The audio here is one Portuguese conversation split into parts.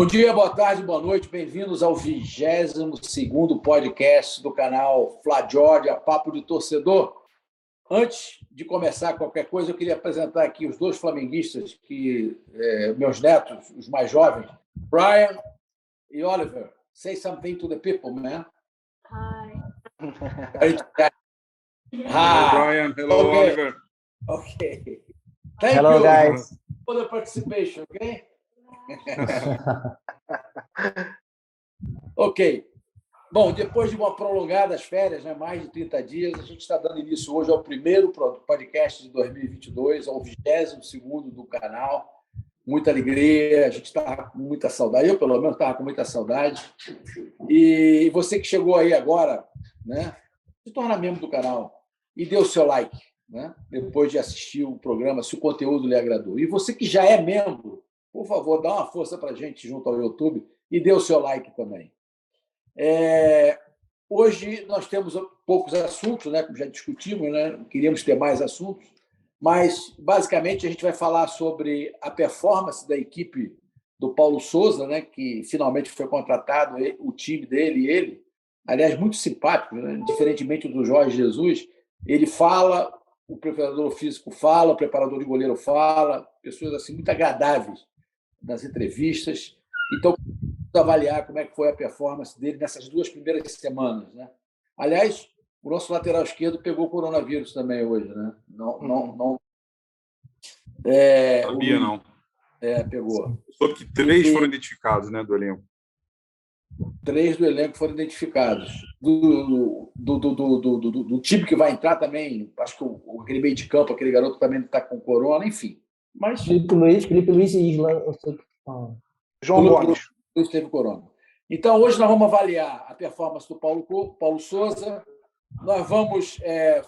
Bom dia, boa tarde, boa noite, bem-vindos ao 22º podcast do canal Fla Georgia, Papo de Torcedor. Antes de começar qualquer coisa, eu queria apresentar aqui os dois flamenguistas, meus netos, os mais jovens, Brian e Oliver. Say something to the people, man. Hi. Hello, Brian. Hello, Okay. Oliver. Okay. Thank Hello, you guys. for the participation, okay? Ok. Bom, depois de uma prolongadas férias, né, mais de 30 dias, a gente está dando início hoje ao primeiro podcast de 2022, ao 22º do canal. Muita alegria, a gente está com muita saudade. Eu, pelo menos, estava com muita saudade. E você que chegou aí agora, né, se torna membro do canal e dê o seu like, né, depois de assistir o programa, se o conteúdo lhe agradou. E você que já é membro, por favor, dá uma força para a gente junto ao YouTube e dê o seu like também. Hoje nós temos poucos assuntos, né, como já discutimos, né, queríamos ter mais assuntos, mas, basicamente, a gente vai falar sobre a performance da equipe do Paulo Sousa, né, que finalmente foi contratado, o time dele e ele, aliás, muito simpático, né, diferentemente do Jorge Jesus, ele fala, o preparador físico fala, o preparador de goleiro fala, pessoas assim muito agradáveis nas entrevistas. Então, vamos avaliar como é que foi a performance dele nessas 2 primeiras semanas, né? Aliás, o nosso lateral esquerdo pegou coronavírus também hoje, né? Não. Sabia, não. Pegou. Soube que 3 foram identificados, né, do elenco. 3 do elenco foram identificados. Do time que vai entrar também, acho que aquele meio de campo, aquele garoto também está com corona, enfim. Mas Felipe Luiz e Isla, eu sei que falam. João Gomes teve corona. Então, hoje nós vamos avaliar a performance do Paulo Sousa. Nós vamos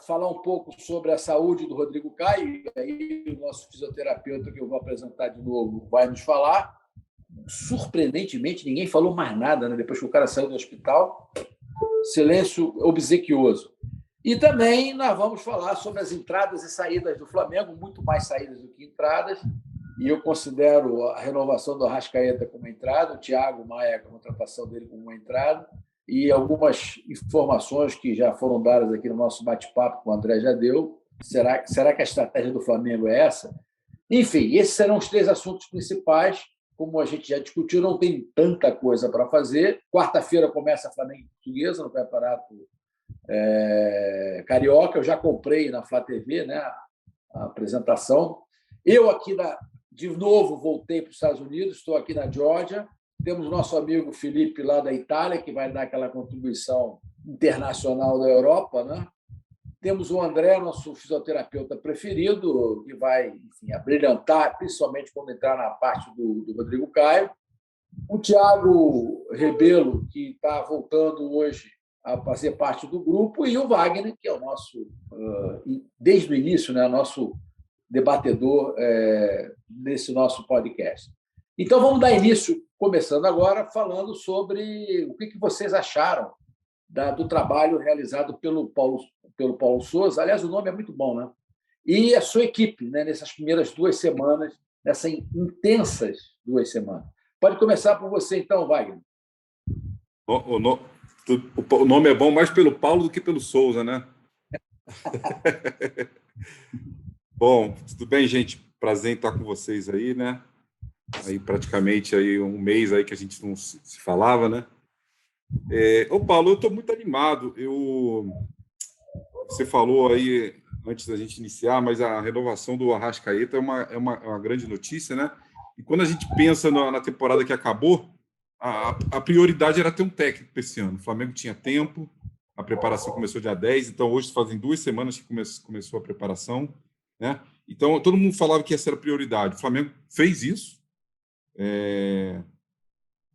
falar um pouco sobre a saúde do Rodrigo Caio, e aí o nosso fisioterapeuta, que eu vou apresentar de novo, vai nos falar. Surpreendentemente, ninguém falou mais nada, né? Depois que o cara saiu do hospital. Silêncio obsequioso. E também nós vamos falar sobre as entradas e saídas do Flamengo, muito mais saídas do que entradas, e eu considero a renovação do Arrascaeta como entrada, o Thiago Maia, a contratação dele como uma entrada, e algumas informações que já foram dadas aqui no nosso bate-papo com o André já deu. Será que a estratégia do Flamengo é essa? Enfim, esses serão os 3 assuntos principais. Como a gente já discutiu, não tem tanta coisa para fazer. Quarta-feira começa a Flamengo e Portuguesa no Campeonato Carioca. Eu já comprei na Flá TV, né, a apresentação. Eu aqui, de novo, voltei para os Estados Unidos, estou aqui na Geórgia. Temos nosso amigo Felipe, lá da Itália, que vai dar aquela contribuição internacional da Europa, né? Temos o André, nosso fisioterapeuta preferido, que vai, enfim, abrilhantar, principalmente quando entrar na parte do Rodrigo Caio. O Thiago Rebelo, que está voltando hoje a fazer parte do grupo, e o Wagner, que é o nosso, desde o início, né, nosso debatedor nesse nosso podcast. Então, vamos dar início, começando agora, falando sobre o que vocês acharam do trabalho realizado pelo Paulo Sousa. Aliás, o nome é muito bom, né? E a sua equipe, né, nessas primeiras 2 semanas, nessas intensas 2 semanas. Pode começar por você, então, Wagner. O nome é bom mais pelo Paulo do que pelo Sousa, né? Bom, tudo bem, gente? Prazer em estar com vocês aí, né? Aí praticamente aí um mês aí que a gente não se falava, né? Paulo, eu estou muito animado. Você falou aí antes da gente iniciar, mas a renovação do Arrascaeta é uma grande notícia, né? E quando a gente pensa na temporada que acabou, a prioridade era ter um técnico para esse ano. O Flamengo tinha tempo, a preparação começou dia 10, então hoje fazem 2 semanas que começou a preparação, né? Então todo mundo falava que essa era a prioridade. O Flamengo fez isso.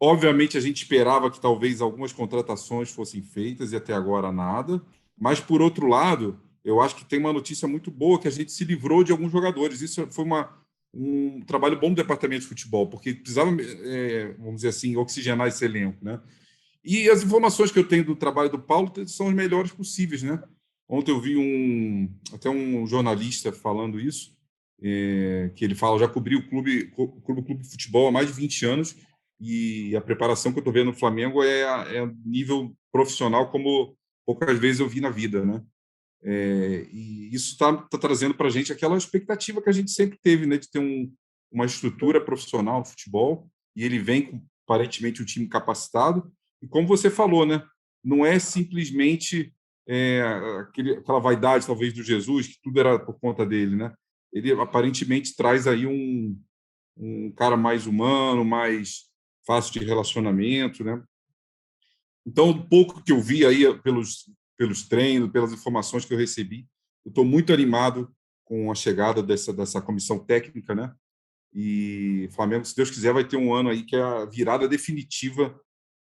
Obviamente, a gente esperava que talvez algumas contratações fossem feitas e até agora nada. Mas, por outro lado, eu acho que tem uma notícia muito boa, que a gente se livrou de alguns jogadores. Isso foi um trabalho bom do departamento de futebol, porque precisava, vamos dizer assim, oxigenar esse elenco, né? E as informações que eu tenho do trabalho do Paulo são as melhores possíveis, né? Ontem eu vi até um jornalista falando isso, que ele fala, já cobriu o clube de futebol há mais de 20 anos, e a preparação que eu estou vendo no Flamengo é nível profissional como poucas vezes eu vi na vida, né? E isso está trazendo para a gente aquela expectativa que a gente sempre teve, né, de ter uma estrutura profissional no futebol, e ele vem com, aparentemente, um time capacitado. E como você falou, né, não é simplesmente aquela vaidade, talvez, do Jesus, que tudo era por conta dele, né? Ele aparentemente traz aí um cara mais humano, mais fácil de relacionamento, né? Então, um pouco que eu vi aí pelos treinos, pelas informações que eu recebi, eu estou muito animado com a chegada dessa comissão técnica, né? E o Flamengo, se Deus quiser, vai ter um ano aí que é a virada definitiva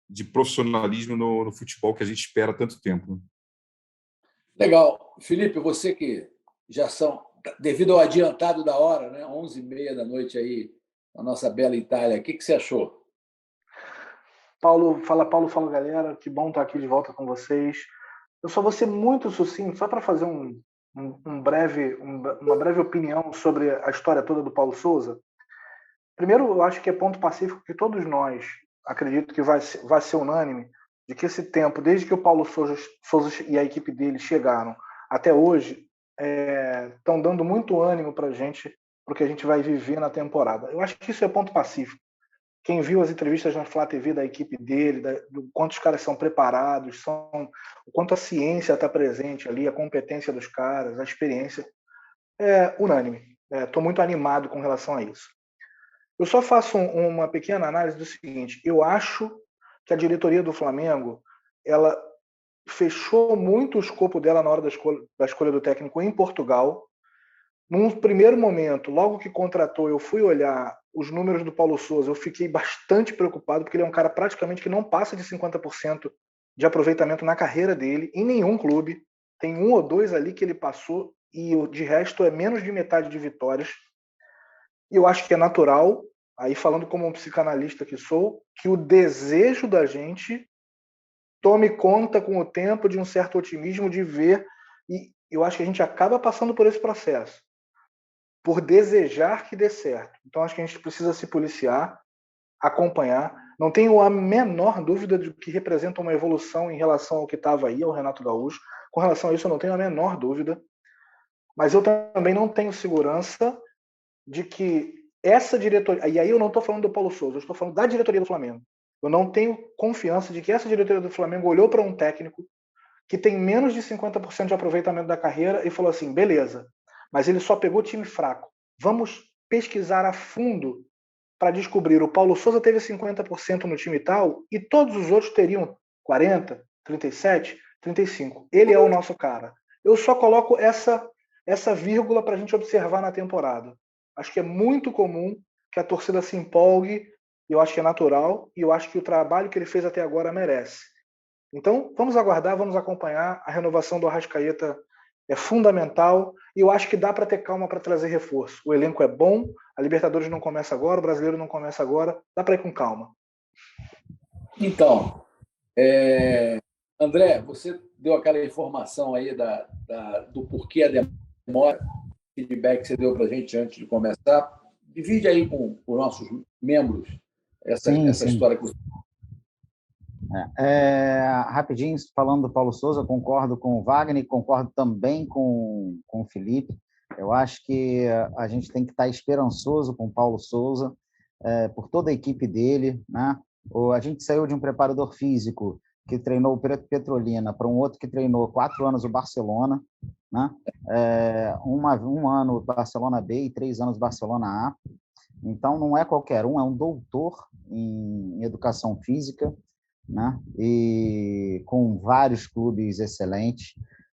de profissionalismo no futebol que a gente espera há tanto tempo, né? Legal. Felipe, você que já são, devido ao adiantado da hora, né? 11h30 da noite aí, na nossa bela Itália, o que você achou? Paulo, fala galera, que bom estar aqui de volta com vocês. Eu só vou ser muito sucinto, só para fazer uma breve opinião sobre a história toda do Paulo Souza. Primeiro, eu acho que é ponto pacífico que todos nós, acredito que vai ser unânime, de que esse tempo, desde que o Paulo Souza e a equipe dele chegaram até hoje, estão dando muito ânimo para a gente, para o que a gente vai viver na temporada. Eu acho que isso é ponto pacífico. Quem viu as entrevistas na Flá TV da equipe dele, do quanto os caras são preparados, o quanto a ciência está presente ali, a competência dos caras, a experiência, é unânime. Estou muito animado com relação a isso. Eu só faço uma pequena análise do seguinte: eu acho que a diretoria do Flamengo ela fechou muito o escopo dela na hora da escolha do técnico em Portugal. Num primeiro momento, logo que contratou, eu fui olhar os números do Paulo Souza, eu fiquei bastante preocupado, porque ele é um cara praticamente que não passa de 50% de aproveitamento na carreira dele, em nenhum clube. Tem um ou dois ali que ele passou, e de resto é menos de metade de vitórias. E eu acho que é natural, aí falando como um psicanalista que sou, que o desejo da gente tome conta com o tempo de um certo otimismo de ver, e eu acho que a gente acaba passando por esse processo, por desejar que dê certo. Então acho que a gente precisa se policiar, acompanhar. Não tenho a menor dúvida de que representa uma evolução em relação ao que estava aí, ao Renato Gaúcho. Com relação a isso, eu não tenho a menor dúvida. Mas eu também não tenho segurança de que essa diretoria... E aí eu não estou falando do Paulo Souza, eu estou falando da diretoria do Flamengo. Eu não tenho confiança de que essa diretoria do Flamengo olhou para um técnico que tem menos de 50% de aproveitamento da carreira e falou assim, beleza, mas ele só pegou time fraco. Vamos pesquisar a fundo para descobrir. O Paulo Souza teve 50% no time tal e todos os outros teriam 40, 37, 35. Ele é o nosso cara. Eu só coloco essa vírgula para a gente observar na temporada. Acho que é muito comum que a torcida se empolgue, eu acho que é natural, e eu acho que o trabalho que ele fez até agora merece. Então, vamos aguardar, vamos acompanhar. A renovação do Arrascaeta é fundamental e eu acho que dá para ter calma para trazer reforço. O elenco é bom, a Libertadores não começa agora, o Brasileiro não começa agora, dá para ir com calma. Então, André, você deu aquela informação aí do porquê a demora, feedback que você deu para a gente antes de começar. Divide aí com os nossos membros essa história que você... Rapidinho, falando do Paulo Souza, concordo com o Wagner, concordo também com o Felipe. Eu acho que a gente tem que estar esperançoso com o Paulo Souza, por toda a equipe dele, né? A gente saiu de um preparador físico que treinou o Petrolina para um outro que treinou 4 anos o Barcelona, né? Um ano o Barcelona B e 3 anos o Barcelona A. Então, não é qualquer um, é um doutor em educação física, né? E com vários clubes excelentes.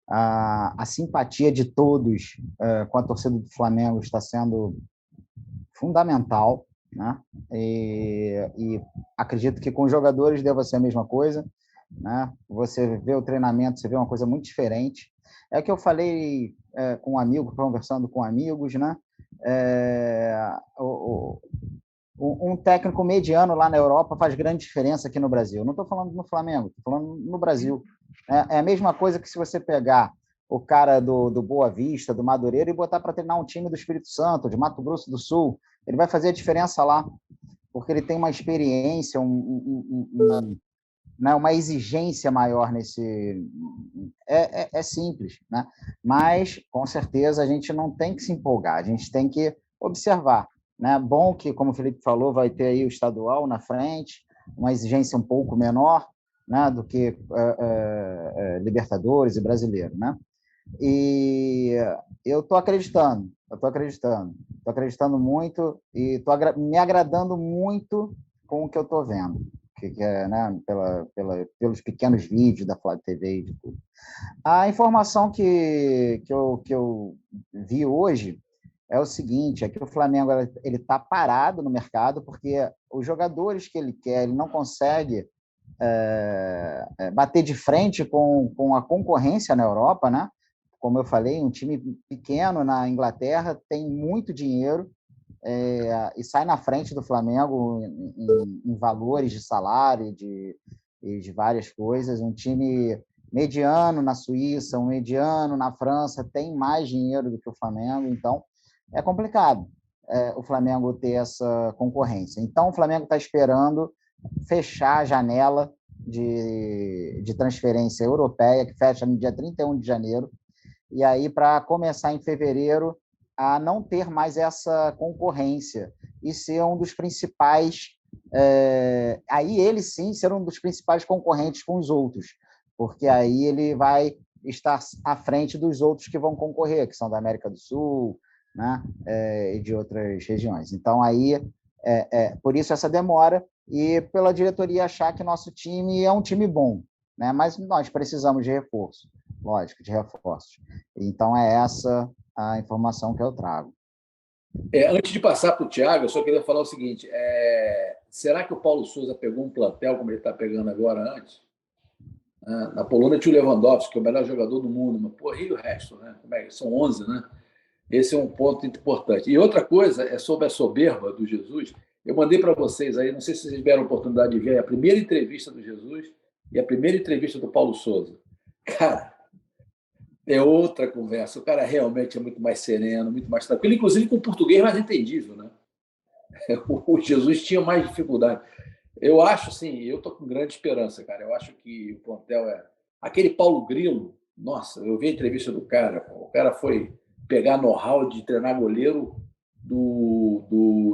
A simpatia de todos com a torcida do Flamengo está sendo fundamental, né? E acredito que com os jogadores deva ser a mesma coisa, né? Você vê o treinamento, você vê uma coisa muito diferente. É o que eu falei com um amigo, conversando com amigos, né? Um técnico mediano lá na Europa faz grande diferença aqui no Brasil. Não estou falando no Flamengo, estou falando no Brasil. É a mesma coisa que se você pegar o cara do Boa Vista, do Madureira, e botar para treinar um time do Espírito Santo, de Mato Grosso do Sul, ele vai fazer a diferença lá. porque ele tem uma experiência, né, uma exigência maior nesse... É simples, né? Mas, com certeza, a gente não tem que se empolgar, a gente tem que observar, né? Bom que, como o Felipe falou, vai ter aí o estadual na frente, uma exigência um pouco menor, né, do que Libertadores e Brasileiro, né? E eu estou acreditando muito e estou me agradando muito com o que eu estou vendo, que é, né, pelos pequenos vídeos da Flávia TV e de tudo. A informação que eu vi hoje é o seguinte, é que o Flamengo ele está parado no mercado porque os jogadores que ele quer, ele não consegue bater de frente com a concorrência na Europa, né? Como eu falei, um time pequeno na Inglaterra tem muito dinheiro e sai na frente do Flamengo em valores de salário e de várias coisas. Um time mediano na Suíça, um mediano na França tem mais dinheiro do que o Flamengo, então é complicado o Flamengo ter essa concorrência. Então o Flamengo está esperando fechar a janela de transferência europeia, que fecha no dia 31 de janeiro, e aí para começar em fevereiro a não ter mais essa concorrência e ser um dos principais, aí ele sim ser um dos principais concorrentes com os outros, porque aí ele vai estar à frente dos outros que vão concorrer, que são da América do Sul, né, e de outras regiões. Então, aí, por isso essa demora e pela diretoria achar que nosso time é um time bom, né, mas nós precisamos de reforço, lógico, de reforços. Então, é essa a informação que eu trago. Antes de passar para o Thiago, eu só queria falar o seguinte, será que o Paulo Sousa pegou um plantel como ele está pegando agora antes? Na Polônia tinha o Lewandowski, que é o melhor jogador do mundo, mas porra, e o resto, né? São 11, né? Esse é um ponto importante. E outra coisa é sobre a soberba do Jesus. Eu mandei para vocês aí, não sei se vocês tiveram a oportunidade de ver a primeira entrevista do Jesus e a primeira entrevista do Paulo Sousa. Cara, é outra conversa. O cara realmente é muito mais sereno, muito mais tranquilo, inclusive com o português mais entendível, né? O Jesus tinha mais dificuldade. Eu acho, assim, eu estou com grande esperança, cara. Eu acho que o plantel aquele Paulo Grilo, nossa, eu vi a entrevista do cara. O cara foi pegar know-how de treinar goleiro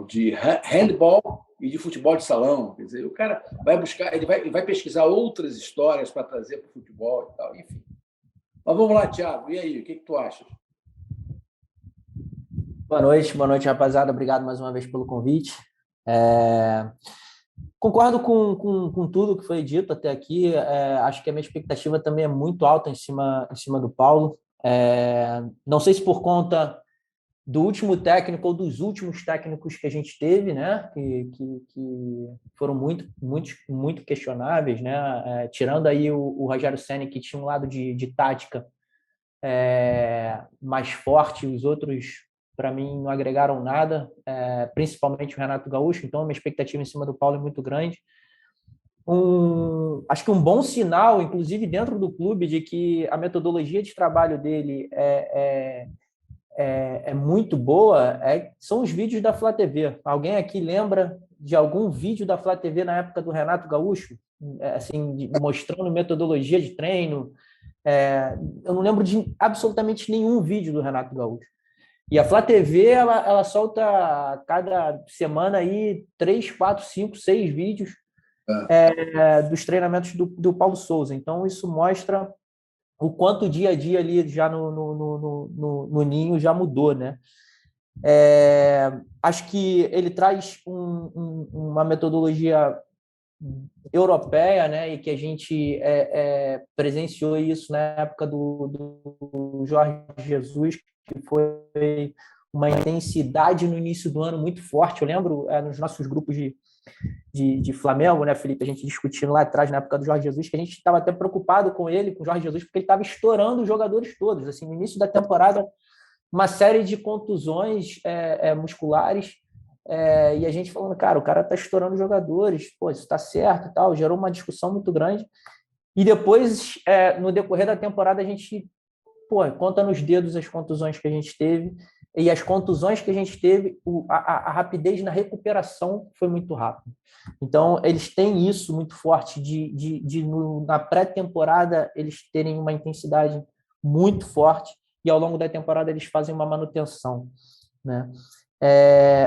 de handball e de futebol de salão. Quer dizer, o cara vai buscar, ele vai pesquisar outras histórias para trazer para o futebol e tal, enfim. Mas vamos lá, Thiago. E aí, o que tu achas? Boa noite, rapaziada. Obrigado mais uma vez pelo convite. Concordo com tudo que foi dito até aqui. Acho que a minha expectativa também é muito alta em cima do Paulo. Não sei se por conta do último técnico ou dos últimos técnicos que a gente teve, né, que foram muito questionáveis, né, tirando aí o Rogério Ceni, que tinha um lado de tática mais forte, os outros, para mim, não agregaram nada, principalmente o Renato Gaúcho. Então, a minha expectativa em cima do Paulo é muito grande. Acho que um bom sinal, inclusive dentro do clube, de que a metodologia de trabalho dele é muito boa, são os vídeos da Flá TV. Alguém aqui lembra de algum vídeo da Flá TV na época do Renato Gaúcho? Assim, mostrando metodologia de treino? Eu não lembro de absolutamente nenhum vídeo do Renato Gaúcho. E a Flá TV, ela solta cada semana aí 3, 4, 5, 6 vídeos dos treinamentos do Paulo Sousa. Então, isso mostra o quanto o dia a dia ali já no Ninho já mudou, né? Acho que ele traz uma metodologia europeia, né? E que a gente presenciou isso na época do Jorge Jesus, que foi uma intensidade no início do ano muito forte. Eu lembro nos nossos grupos de Flamengo, né, Felipe? A gente discutindo lá atrás, na época do Jorge Jesus, que a gente estava até preocupado com ele, com o Jorge Jesus, porque ele estava estourando os jogadores todos. Assim, no início da temporada, uma série de contusões musculares, e a gente falando, cara, o cara está estourando os jogadores, pô, isso está certo e tal. Gerou uma discussão muito grande. E depois, no decorrer da temporada, a gente conta nos dedos as contusões que a gente teve. e as contusões que a gente teve, a rapidez na recuperação foi muito rápida. Então, eles têm isso muito forte na pré-temporada eles terem uma intensidade muito forte e ao longo da temporada eles fazem uma manutenção, né?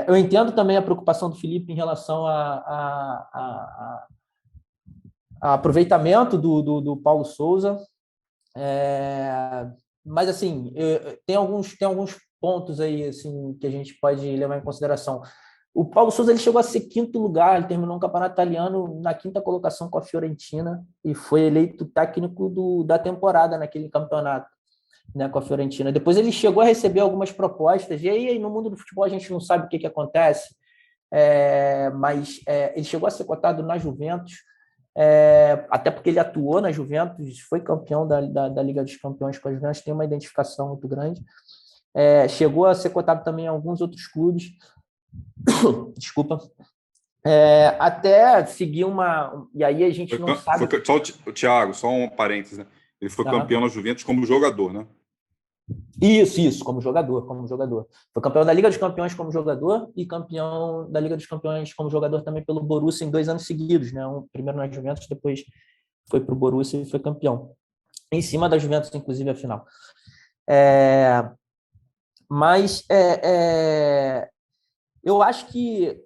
Eu entendo também a preocupação do Felipe em relação a aproveitamento do Paulo Souza, mas assim tem alguns pontos aí assim que a gente pode levar em consideração. O Paulo Souza ele chegou a ser 5º lugar, ele terminou um campeonato italiano na 5ª colocação com a Fiorentina e foi eleito técnico da temporada naquele campeonato, né, com a Fiorentina. Depois ele chegou a receber algumas propostas, e aí no mundo do futebol a gente não sabe o que acontece, mas ele chegou a ser cotado na Juventus, até porque ele atuou na Juventus, foi campeão da Liga dos Campeões com a Juventus, tem uma identificação muito grande. Chegou a ser cotado também em alguns outros clubes, desculpa, até seguir e aí a gente não sabe... Só o Thiago, só um parênteses, né? Ele foi campeão na Juventus como jogador, né? Isso, como jogador. Foi campeão da Liga dos Campeões como jogador e campeão da Liga dos Campeões como jogador também pelo Borussia em 2 anos seguidos, né? Primeiro na Juventus, depois foi para o Borussia e foi campeão. Em cima da Juventus, inclusive, a final. Mas eu acho que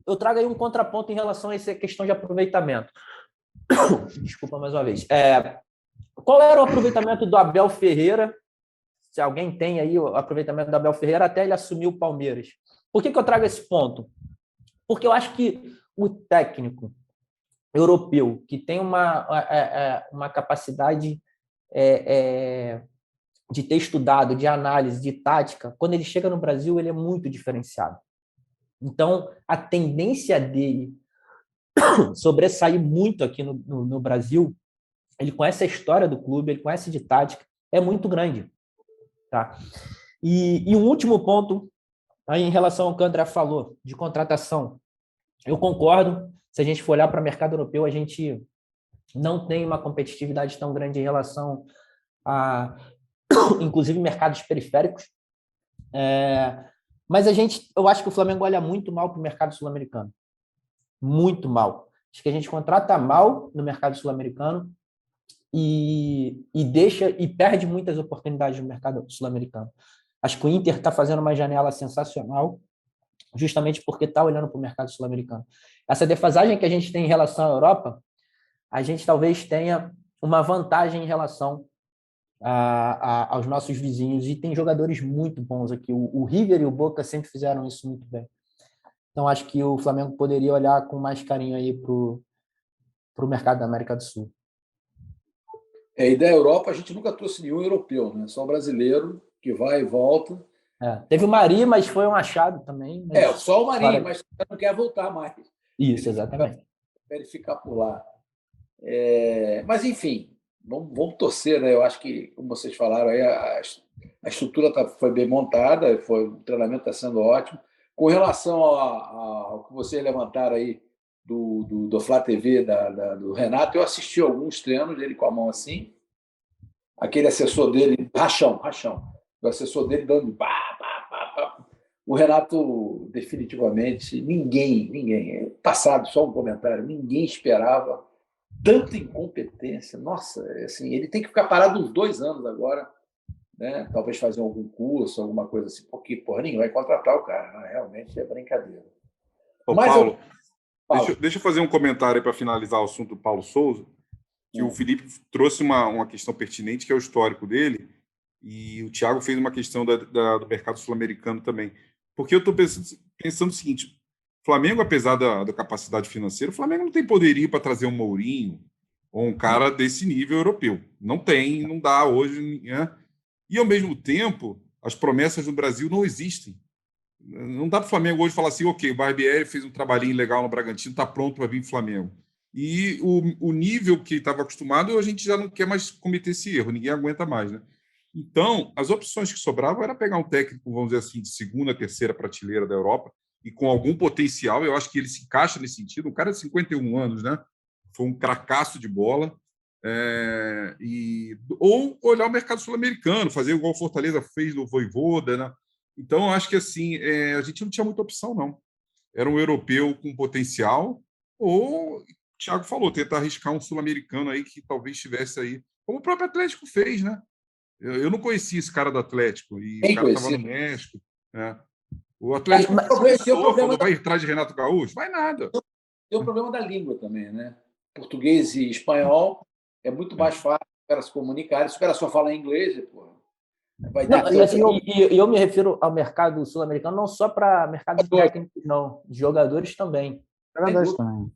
eu trago aí um contraponto em relação a essa questão de aproveitamento. Desculpa mais uma vez. Qual era o aproveitamento do Abel Ferreira? Se alguém tem aí o aproveitamento do Abel Ferreira até ele assumir o Palmeiras. Por que eu trago esse ponto? Porque eu acho que o técnico europeu, que tem uma capacidade de ter estudado, de análise, de tática, quando ele chega no Brasil, ele é muito diferenciado. Então, a tendência dele sobressair muito aqui no Brasil, ele conhece a história do clube, ele conhece de tática, é muito grande. Tá? E um último ponto, aí em relação ao que o André falou, de contratação. Eu concordo, se a gente for olhar para o mercado europeu, a gente não tem uma competitividade tão grande em relação a, inclusive, mercados periféricos. Mas eu acho que o Flamengo olha muito mal para o mercado sul-americano. Muito mal. Acho que a gente contrata mal no mercado sul-americano e perde muitas oportunidades no mercado sul-americano. Acho que o Inter está fazendo uma janela sensacional, justamente porque está olhando para o mercado sul-americano. Essa defasagem que a gente tem em relação à Europa, a gente talvez tenha uma vantagem em relação aos nossos vizinhos, e tem jogadores muito bons aqui. O River e o Boca sempre fizeram isso muito bem. Então, acho que o Flamengo poderia olhar com mais carinho aí para o mercado da América do Sul. E da Europa a gente nunca trouxe nenhum europeu, né? Só brasileiro que vai e volta. Teve o Mari, mas foi um achado também. Só o Mari, mas não quer voltar mais. Isso, exatamente. Prefere ficar por lá. Mas, enfim, vamos torcer, né? Eu acho que, como vocês falaram, aí, a estrutura foi bem montada, o treinamento está sendo ótimo. Com relação ao que vocês levantaram aí do Flá TV, do Renato, eu assisti alguns treinos dele com a mão assim, aquele assessor dele, rachão, o assessor dele dando o Renato definitivamente, ninguém, passado só um comentário, ninguém esperava tanta incompetência. Nossa, assim, ele tem que ficar parado uns 2 anos agora, né? Talvez fazer algum curso, alguma coisa assim, porque ninguém vai contratar o cara, né? Realmente é brincadeira. Mas Paulo, deixa eu fazer um comentário para finalizar o assunto do Paulo Souza, que o Felipe trouxe uma questão pertinente, que é o histórico dele, e o Thiago fez uma questão do mercado sul-americano também. Porque eu estou pensando o seguinte: o Flamengo, apesar da capacidade financeira, o Flamengo não tem poderio para trazer um Mourinho ou um cara desse nível europeu. Não tem, não dá hoje, né? E, ao mesmo tempo, as promessas do Brasil não existem. Não dá para o Flamengo hoje falar assim, ok, o Barbieri fez um trabalhinho legal no Bragantino, está pronto para vir para o Flamengo. E o nível que estava acostumado, a gente já não quer mais cometer esse erro, ninguém aguenta mais, né? Então, as opções que sobravam era pegar um técnico, vamos dizer assim, de 2ª, 3ª prateleira da Europa, e com algum potencial, eu acho que ele se encaixa nesse sentido, um cara de 51 anos, né? Foi um cracaço de bola, ou olhar o mercado sul-americano, fazer igual o Fortaleza fez no Vojvoda, né? Então, eu acho que assim, a gente não tinha muita opção, não. Era um europeu com potencial, ou, o Thiago falou, tentar arriscar um sul-americano aí que talvez estivesse aí, como o próprio Atlético fez, né? Eu não conhecia esse cara do Atlético, e o Bem cara estava no conhecido. México, né? O Atlético Tem o problema falou, vai atrás de Renato Gaúcho? Vai nada. Tem o problema da língua também, né? Português e espanhol é muito mais fácil os caras se comunicarem. Se o cara só fala inglês, pô, vai ter Não, que ter e eu me refiro ao mercado sul-americano não só para mercado de técnicos, não, de jogadores também. Jogadores também.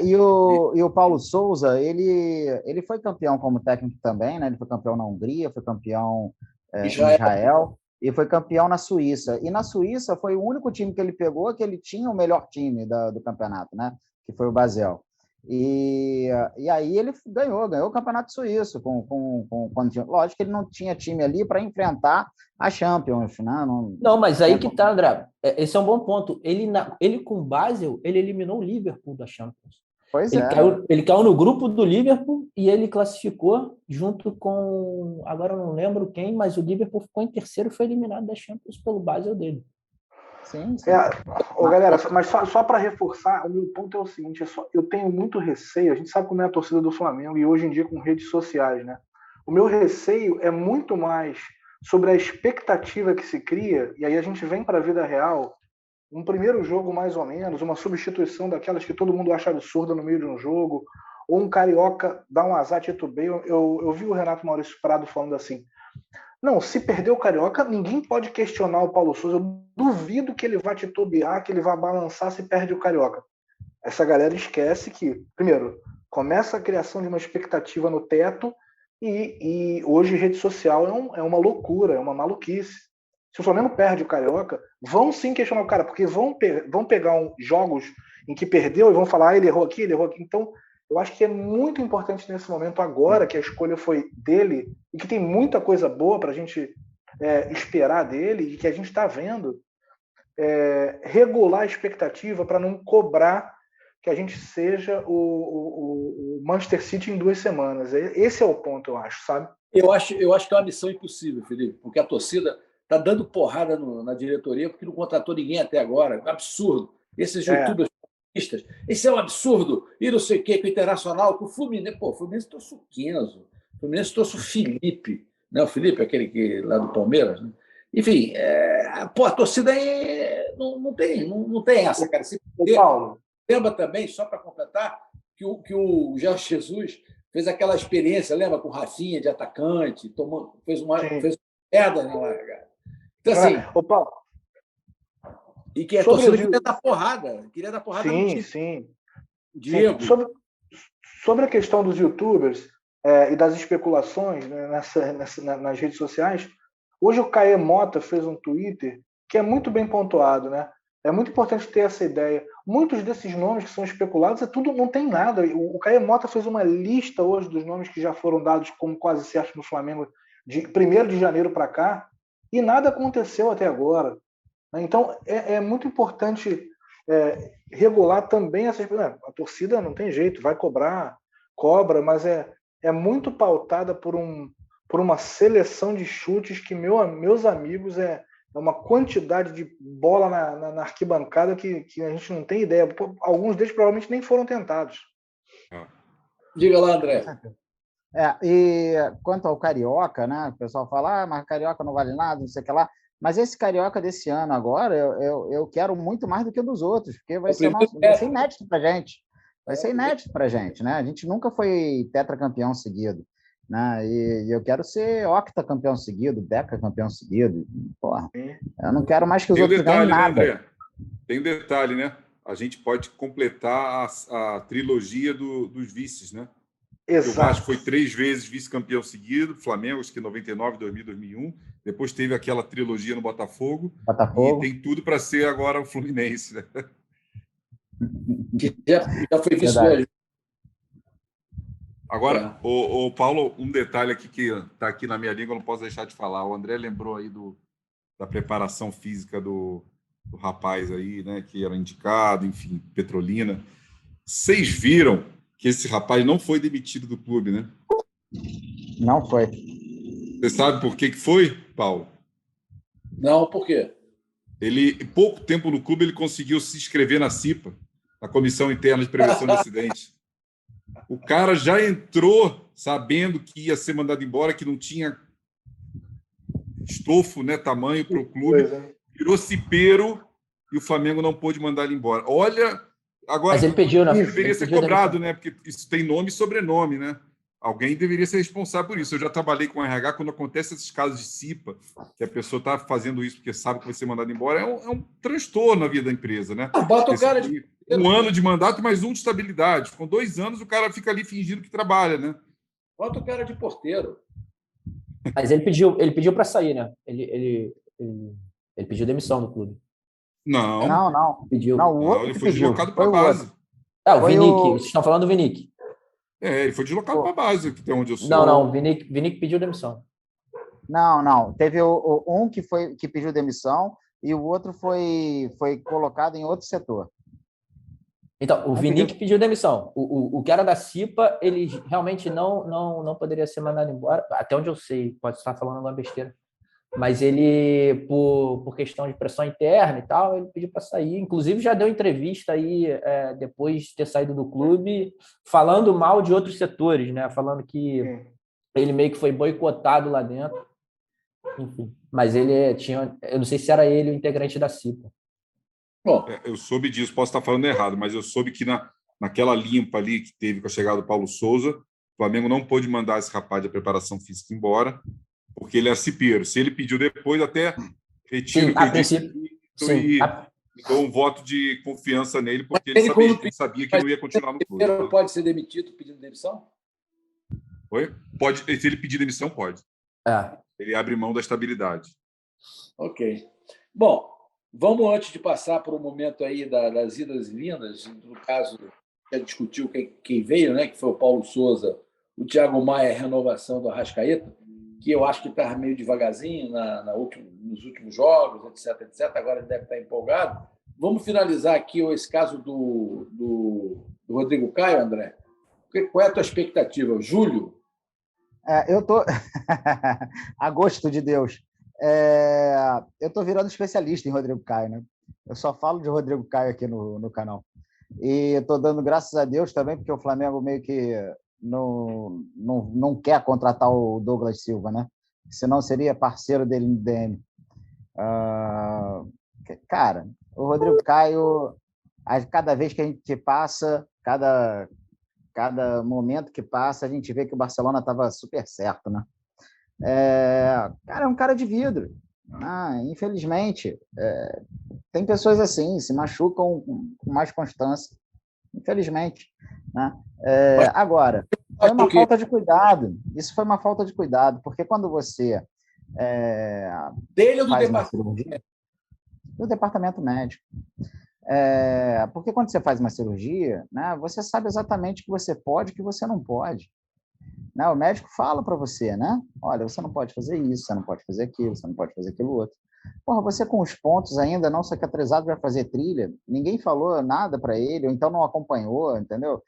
E o Paulo Souza, ele foi campeão como técnico também, né? Ele foi campeão na Hungria, foi campeão em Israel e foi campeão na Suíça. E na Suíça foi o único time que ele pegou que ele tinha o melhor time do campeonato, né? Que foi o Basel. E aí ele ganhou o campeonato suíço. Lógico que ele não tinha time ali para enfrentar a Champions, né? Não, mas aí que tá, André. Esse é um bom ponto. Ele com o Basel, ele eliminou o Liverpool da Champions. Pois ele caiu no grupo do Liverpool e ele classificou junto com, agora eu não lembro quem, mas o Liverpool ficou em terceiro e foi eliminado da Champions pelo Basel dele. Sim. Galera, mas só para reforçar, o meu ponto é o seguinte: eu tenho muito receio. A gente sabe como é a torcida do Flamengo e hoje em dia com redes sociais, né? O meu receio é muito mais sobre a expectativa que se cria, e aí a gente vem para a vida real, um primeiro jogo mais ou menos, uma substituição daquelas que todo mundo acha absurda no meio de um jogo, ou um carioca dá um azar titubeio. Eu vi o Renato Maurício Prado falando assim: não, se perder o Carioca, ninguém pode questionar o Paulo Souza. Eu duvido que ele vá titubear, que ele vá balançar se perde o Carioca. Essa galera esquece que, primeiro, começa a criação de uma expectativa no teto e hoje rede social é uma loucura, é uma maluquice. Se o Flamengo perde o Carioca, vão sim questionar o cara, porque vão pegar jogos em que perdeu e vão falar, ele errou aqui, ele errou aqui. Então, eu acho que é muito importante nesse momento agora que a escolha foi dele e que tem muita coisa boa para a gente esperar dele e que a gente está vendo, regular a expectativa para não cobrar que a gente seja o Manchester City em 2 semanas. Esse é o ponto, eu acho, sabe? Eu acho que é uma missão impossível, Felipe, porque a torcida está dando porrada na diretoria porque não contratou ninguém até agora. É um absurdo. Esses youtubers, esse é um absurdo. E não sei o quê, com o Internacional, com o Fluminense. Pô, o Fluminense trouxe o Kenzo, o Fluminense trouxe o Felipe, né? O Felipe, aquele que lá do Palmeiras, né? Enfim, a torcida não tem essa, cara. Paulo. Lembra também, só para completar, que o Jorge Jesus fez aquela experiência, lembra, com o Rafinha de atacante, fez uma merda na largada. Então, assim. Paulo, e que a torcida queria dar porrada. Sim, no time. Sim. Diego. Sobre a questão dos youtubers e das especulações, né, nas redes sociais, hoje o Caê Mota fez um Twitter que é muito bem pontuado, né? É muito importante ter essa ideia. Muitos desses nomes que são especulados, não tem nada. O Caê Mota fez uma lista hoje dos nomes que já foram dados como quase certos no Flamengo de 1º de janeiro para cá, e nada aconteceu até agora. Então, é muito importante regular também essas coisas. A torcida não tem jeito, vai cobra, mas é muito pautada por uma seleção de chutes que, meus amigos, é uma quantidade de bola na arquibancada que a gente não tem ideia. Alguns deles provavelmente nem foram tentados. Diga lá, André. E quanto ao Carioca, né? O pessoal fala, mas Carioca não vale nada, não sei o que lá. Mas esse Carioca desse ano agora, eu quero muito mais do que o dos outros, porque vai ser inédito para a gente. Vai ser inédito para a gente, né? A gente nunca foi tetracampeão seguido, né? E eu quero ser octacampeão seguido, decacampeão seguido. Porra, eu não quero mais que os outros ganhem nada. Né, André? Tem um detalhe, né? A gente pode completar a trilogia dos vices, né? Exato. O Vasco foi 3 vezes vice-campeão seguido, Flamengo, acho que 99, 2000, 2001. Depois teve aquela trilogia no Botafogo. E tem tudo para ser agora o Fluminense, né? Que já foi vice. Agora, o Paulo, um detalhe aqui que está aqui na minha língua, eu não posso deixar de falar. O André lembrou aí da preparação física do rapaz aí, né? Que era indicado, enfim, Petrolina. Vocês viram que esse rapaz não foi demitido do clube, né? Não foi. Você sabe por que foi, Paulo? Não, por quê? Ele, em pouco tempo no clube, ele conseguiu se inscrever na CIPA, na Comissão Interna de Prevenção de Acidentes. O cara já entrou sabendo que ia ser mandado embora, que não tinha estofo, né, tamanho para o clube, virou cipeiro e o Flamengo não pôde mandar ele embora. Olha, agora Mas ele pediu, né? deveria ser cobrado, né? Porque isso tem nome e sobrenome, né? Alguém deveria ser responsável por isso. Eu já trabalhei com RH quando acontece esses casos de CIPA, que a pessoa está fazendo isso porque sabe que vai ser mandado embora, é um transtorno na vida da empresa, né? Bota o cara de... Um ano de mandato, mais um de estabilidade. Com 2 anos, o cara fica ali fingindo que trabalha, né? Bota o cara de porteiro. Mas ele pediu para sair, né? Ele pediu demissão do clube. Não. Não. Pediu. Não, o outro ele que foi pediu. deslocado para a base. O Foi Vinick. o- Vocês estão falando do Vinick. Ele foi deslocado para a base, que é onde eu sou. Não. O Vinick pediu demissão. Não. Teve um que pediu demissão e o outro foi colocado em outro setor. Então, o Vinick pediu demissão. O que era da CIPA, ele realmente não poderia ser mandado embora, até onde eu sei, pode estar falando alguma besteira. Mas ele, por questão de pressão interna e tal, ele pediu para sair. Inclusive, já deu entrevista aí, depois de ter saído do clube, falando mal de outros setores, né? Falando que ele meio que foi boicotado lá dentro. Enfim, mas ele tinha... Eu não sei se era ele o integrante da CIPA. Bom, Eu soube disso, posso estar falando errado, mas eu soube que naquela limpa ali que teve com a chegada do Paulo Souza, o Flamengo não pôde mandar esse rapaz da preparação física embora, porque ele é cipeiro. Se ele pediu depois, até retiro o que eu disse e dou um voto de confiança nele, porque ele sabia que não ia continuar no clube. Ele pode ser demitido pedindo demissão? Oi? Pode, se ele pedir demissão, pode. Ele abre mão da estabilidade. Ok. Bom, vamos, antes de passar por um momento aí das idas e vindas, no caso, já discutiu quem veio, né, que foi o Paulo Souza, o Thiago Maia, a renovação do Arrascaeta, que eu acho que está meio devagarzinho nos últimos jogos, etc. Agora ele deve estar empolgado. Vamos finalizar aqui esse caso do Rodrigo Caio, André. Qual é a tua expectativa? Julho? Eu tô... A gosto de Deus. Eu estou virando especialista em Rodrigo Caio, né? Eu só falo de Rodrigo Caio aqui no canal. E estou dando graças a Deus também, porque o Flamengo meio que não quer contratar o Douglas Silva, né? Senão seria parceiro dele no DM. Cara, o Rodrigo Caio, cada vez que a gente passa, cada momento que passa, a gente vê que o Barcelona estava super certo, né? Cara, é um cara de vidro. Infelizmente, tem pessoas assim, se machucam com mais constância. Infelizmente. Né? Agora, foi uma falta de cuidado. Isso foi uma falta de cuidado, porque quando você dele ou do faz departamento? Do departamento médico. Porque quando você faz uma cirurgia, né, você sabe exatamente o que você pode e o que você não pode. Né? O médico fala para você, né? Olha, você não pode fazer isso, você não pode fazer aquilo, você não pode fazer aquilo outro. Porra, você com os pontos ainda não cicatrizado vai fazer trilha, ninguém falou nada para ele, ou então não acompanhou, entendeu?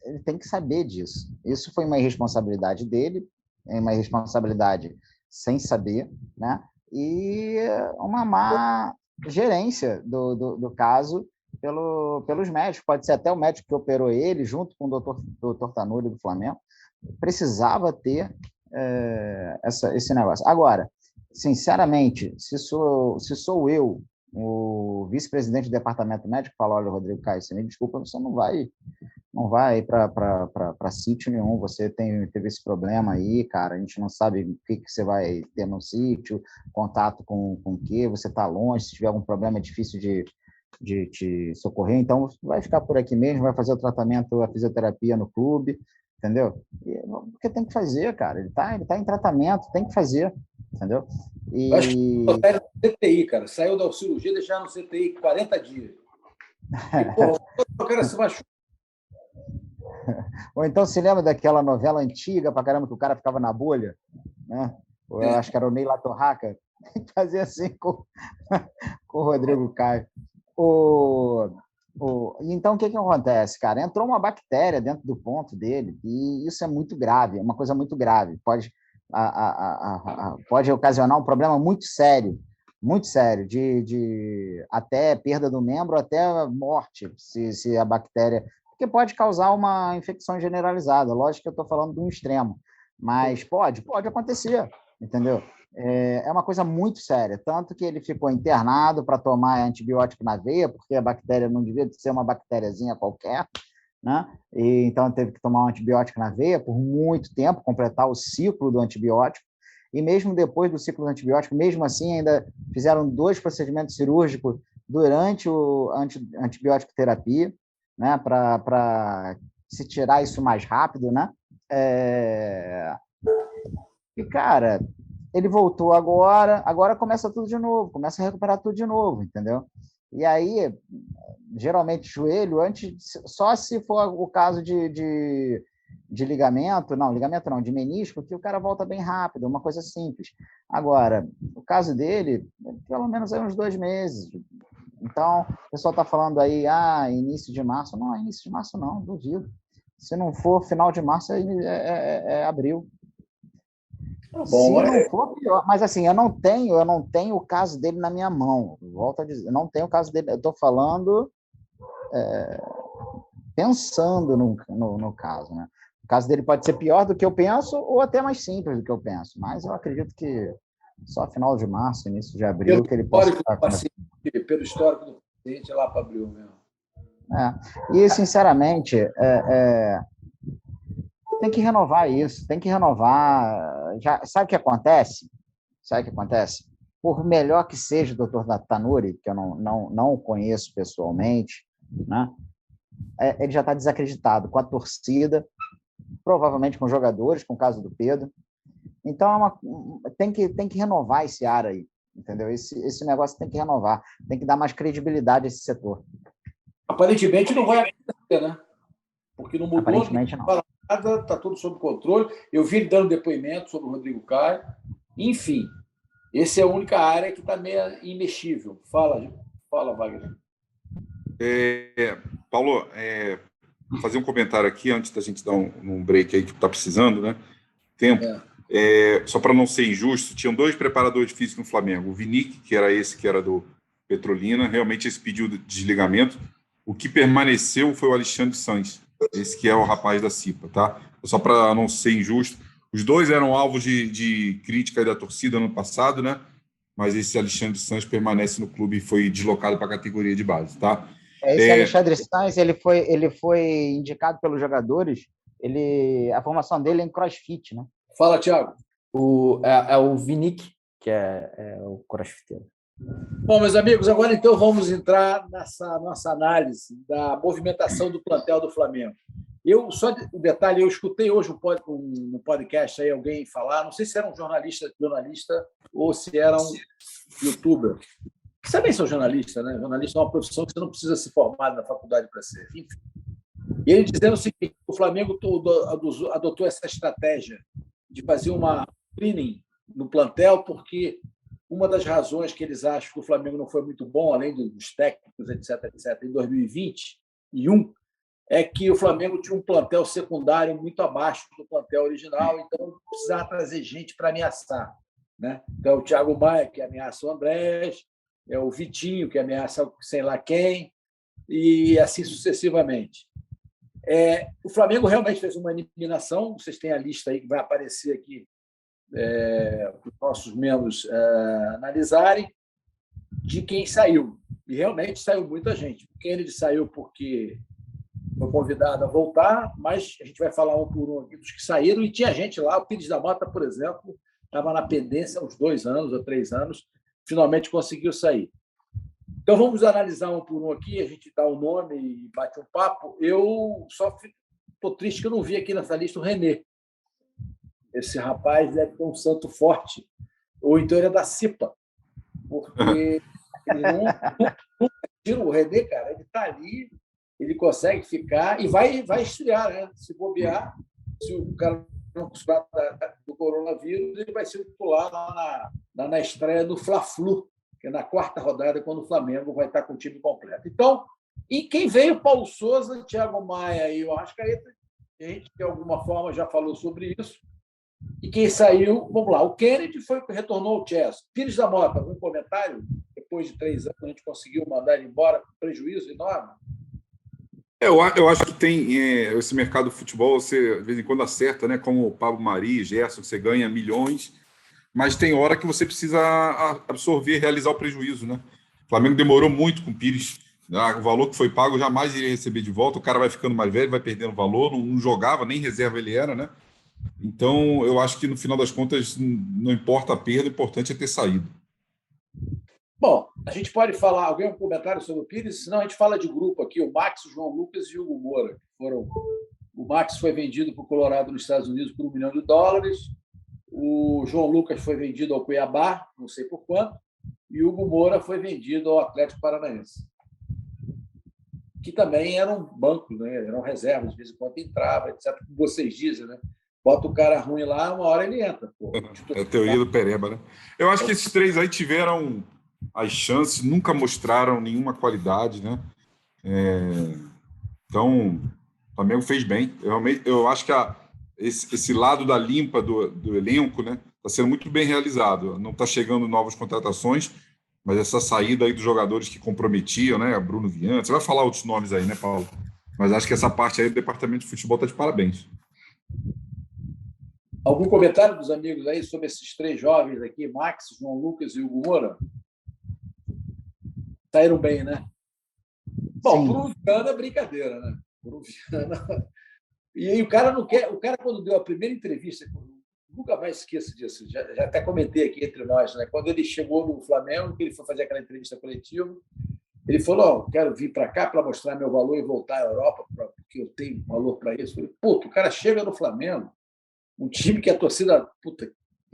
Ele tem que saber disso. Isso foi uma irresponsabilidade dele, uma irresponsabilidade sem saber, né? E uma má gerência do caso pelos médicos. Pode ser até o médico que operou ele, junto com o doutor Tanuri do Flamengo, precisava ter esse negócio. Agora, sinceramente, se sou eu, o vice-presidente do departamento médico, falar: olha, Rodrigo Caio, você me desculpa, você não vai para sítio nenhum, você teve esse problema aí, cara, a gente não sabe o que você vai ter no sítio, contato com o quê, você está longe, se tiver algum problema é difícil de te socorrer, então vai ficar por aqui mesmo, vai fazer o tratamento, a fisioterapia no clube, entendeu? Porque tem que fazer, cara, ele tá em tratamento, tem que fazer, entendeu? Eu acho que o CTI, cara, saiu da cirurgia e deixaram no CTI 40 dias. E, porra, o cara se machuca. Ou então se lembra daquela novela antiga pra caramba que o cara ficava na bolha, né? Eu acho que era o Ney Latorraca, fazia assim com o Rodrigo Caio. Então, o que acontece, cara? Entrou uma bactéria dentro do ponto dele, e isso é muito grave, é uma coisa muito grave. Pode ocasionar um problema muito sério muito sério, de até perda do membro, até morte, se a bactéria... Porque pode causar uma infecção generalizada. Lógico que eu estou falando de um extremo, mas pode acontecer, entendeu? É uma coisa muito séria, tanto que ele ficou internado para tomar antibiótico na veia, porque a bactéria não devia ser uma bactériazinha qualquer, né? E então teve que tomar um antibiótico na veia por muito tempo, completar o ciclo do antibiótico, e mesmo depois do ciclo do antibiótico, mesmo assim, ainda fizeram 2 procedimentos cirúrgicos durante o antibiótico terapia, né? Para se tirar isso mais rápido, né? E, cara, ele voltou agora começa tudo de novo, começa a recuperar tudo de novo, entendeu? E aí, geralmente, joelho, só se for o caso de ligamento não, de menisco, que o cara volta bem rápido, uma coisa simples. Agora, o caso dele, pelo menos aí uns 2 meses. Então, o pessoal está falando aí, início de março. Não, início de março não, duvido. Se não for final de março, é abril. Bom, se não for pior, mas assim, eu não tenho o caso dele na minha mão. Volto a dizer, eu não tenho o caso dele. Eu estou falando pensando no caso, né? O caso dele pode ser pior do que eu penso ou até mais simples do que eu penso, mas eu acredito que só final de março, início de abril, que ele possa estar... Pelo histórico do paciente, é lá para abril mesmo. E, sinceramente, tem que renovar isso, tem que renovar. Sabe o que acontece? Por melhor que seja o doutor Tanuri, que eu não o conheço pessoalmente, né? Ele já está desacreditado com a torcida, provavelmente com jogadores, com o caso do Pedro. Então, tem que renovar esse ar aí, entendeu? Esse negócio tem que renovar, tem que dar mais credibilidade a esse setor. Aparentemente não vai acontecer, né? Porque não mudou, aparentemente não. Nada, está tudo sob controle. Eu vi ele dando depoimento sobre o Rodrigo Caio. Enfim, essa é a única área que está meio imexível. Fala, Wagner. Paulo, vou fazer um comentário aqui antes da gente dar um break aí que está precisando, né? Tempo. Só para não ser injusto, tinham 2 preparadores físicos no Flamengo. O Vinick, que era do Petrolina, realmente esse pediu desligamento. O que permaneceu foi o Alexandre Sanz, esse que é o rapaz da CIPA, tá? Só para não ser injusto. Os 2 eram alvos de crítica da torcida no passado, né? Mas esse Alexandre Sanz permanece no clube e foi deslocado para a categoria de base, tá? Esse Alexandre Sanz, ele foi indicado pelos jogadores, a formação dele é em CrossFit, né? Fala, Thiago. É o Vinick, que é o crossfiteiro. Bom, meus amigos, agora então vamos entrar nessa nossa análise da movimentação do plantel do Flamengo. Só um detalhe, eu escutei hoje no podcast aí alguém falar, não sei se era um jornalista ou se era um youtuber. Que também são jornalistas, né? Jornalista é uma profissão que você não precisa se formar na faculdade para ser. Enfim. E ele dizendo o seguinte: o Flamengo adotou essa estratégia de fazer uma cleaning no plantel, porque uma das razões que eles acham que o Flamengo não foi muito bom, além dos técnicos, etc., em 2021, é que o Flamengo tinha um plantel secundário muito abaixo do plantel original, então precisava trazer gente para ameaçar, né? Então, o Thiago Maia, que ameaça o Andrés, o Vitinho, que ameaça sei lá quem, e assim sucessivamente. O Flamengo realmente fez uma eliminação, vocês têm a lista aí que vai aparecer aqui para os nossos membros analisarem, de quem saiu. E realmente saiu muita gente. Kennedy saiu porque foi convidado a voltar, mas a gente vai falar um por um aqui dos que saíram, e tinha gente lá, o Pires da Mota, por exemplo, estava na pendência há uns 2 anos ou 3 anos, finalmente conseguiu sair. Então, vamos analisar um por um aqui, a gente dá o nome e bate um papo. Eu só estou triste que eu não vi aqui nessa lista o René. Esse rapaz deve ter um santo forte, ou então ele é da CIPA, porque ele não tira o René, cara, ele está ali, ele consegue ficar e vai estrear, né? Se bobear, se o cara não curar do coronavírus, ele vai ser titular lá na estreia do Fla-Flu, que é na 4ª rodada, quando o Flamengo vai estar com o time completo. Então, e quem veio? Paulo Souza, Thiago Maia e o Arrascaeta, a gente, de alguma forma, já falou sobre isso. E quem saiu, vamos lá, o Kennedy retornou ao Chelsea. Pires da Mota, algum comentário? Depois de 3 anos, a gente conseguiu mandar ele embora com prejuízo enorme? Eu acho que tem esse mercado do futebol, você de vez em quando acerta, né? Como o Pablo Mari, Gerson, você ganha milhões, mas tem hora que você precisa absorver, realizar o prejuízo, né? O Flamengo demorou muito com o Pires. O valor que foi pago jamais iria receber de volta. O cara vai ficando mais velho, vai perdendo valor, não jogava, nem reserva ele era, né? Então, eu acho que no final das contas, não importa a perda, o importante é ter saído. Bom, a gente pode falar, alguém um comentário sobre o Pires? Senão a gente fala de grupo aqui, o Max, o João Lucas e o Hugo Moura. O Max foi vendido para o Colorado nos Estados Unidos por $1 milhão. O João Lucas foi vendido ao Cuiabá, não sei por quanto, e o Hugo Moura foi vendido ao Atlético Paranaense, que também era um banco, né? Eram reservas, de vez em quando entrava, etc. Como vocês dizem, né? Bota o cara ruim lá, uma hora ele entra. Pô. É a teoria do Pereba, né? Eu acho que esses 3 aí tiveram as chances, nunca mostraram nenhuma qualidade, né? Então, o Flamengo fez bem. Eu acho que esse lado da limpa do elenco, né, está sendo muito bem realizado. Não está chegando novas contratações, mas essa saída aí dos jogadores que comprometiam, né? Bruno Viana, você vai falar outros nomes aí, né, Paulo? Mas acho que essa parte aí do departamento de futebol está de parabéns. Algum comentário dos amigos aí sobre esses 3 jovens aqui, Max, João Lucas e Hugo Moura? Saíram bem, né? Bom, Bruno Viana é brincadeira, né? Bruno Viana. E aí o cara não quer. O cara, quando deu a primeira entrevista, nunca mais esqueço disso, já até comentei aqui entre nós, né? Quando ele chegou no Flamengo, que ele foi fazer aquela entrevista coletiva, ele falou: oh, quero vir para cá para mostrar meu valor e voltar à Europa, porque eu tenho valor para isso. Eu falei, puta, o cara chega no Flamengo, um time que a torcida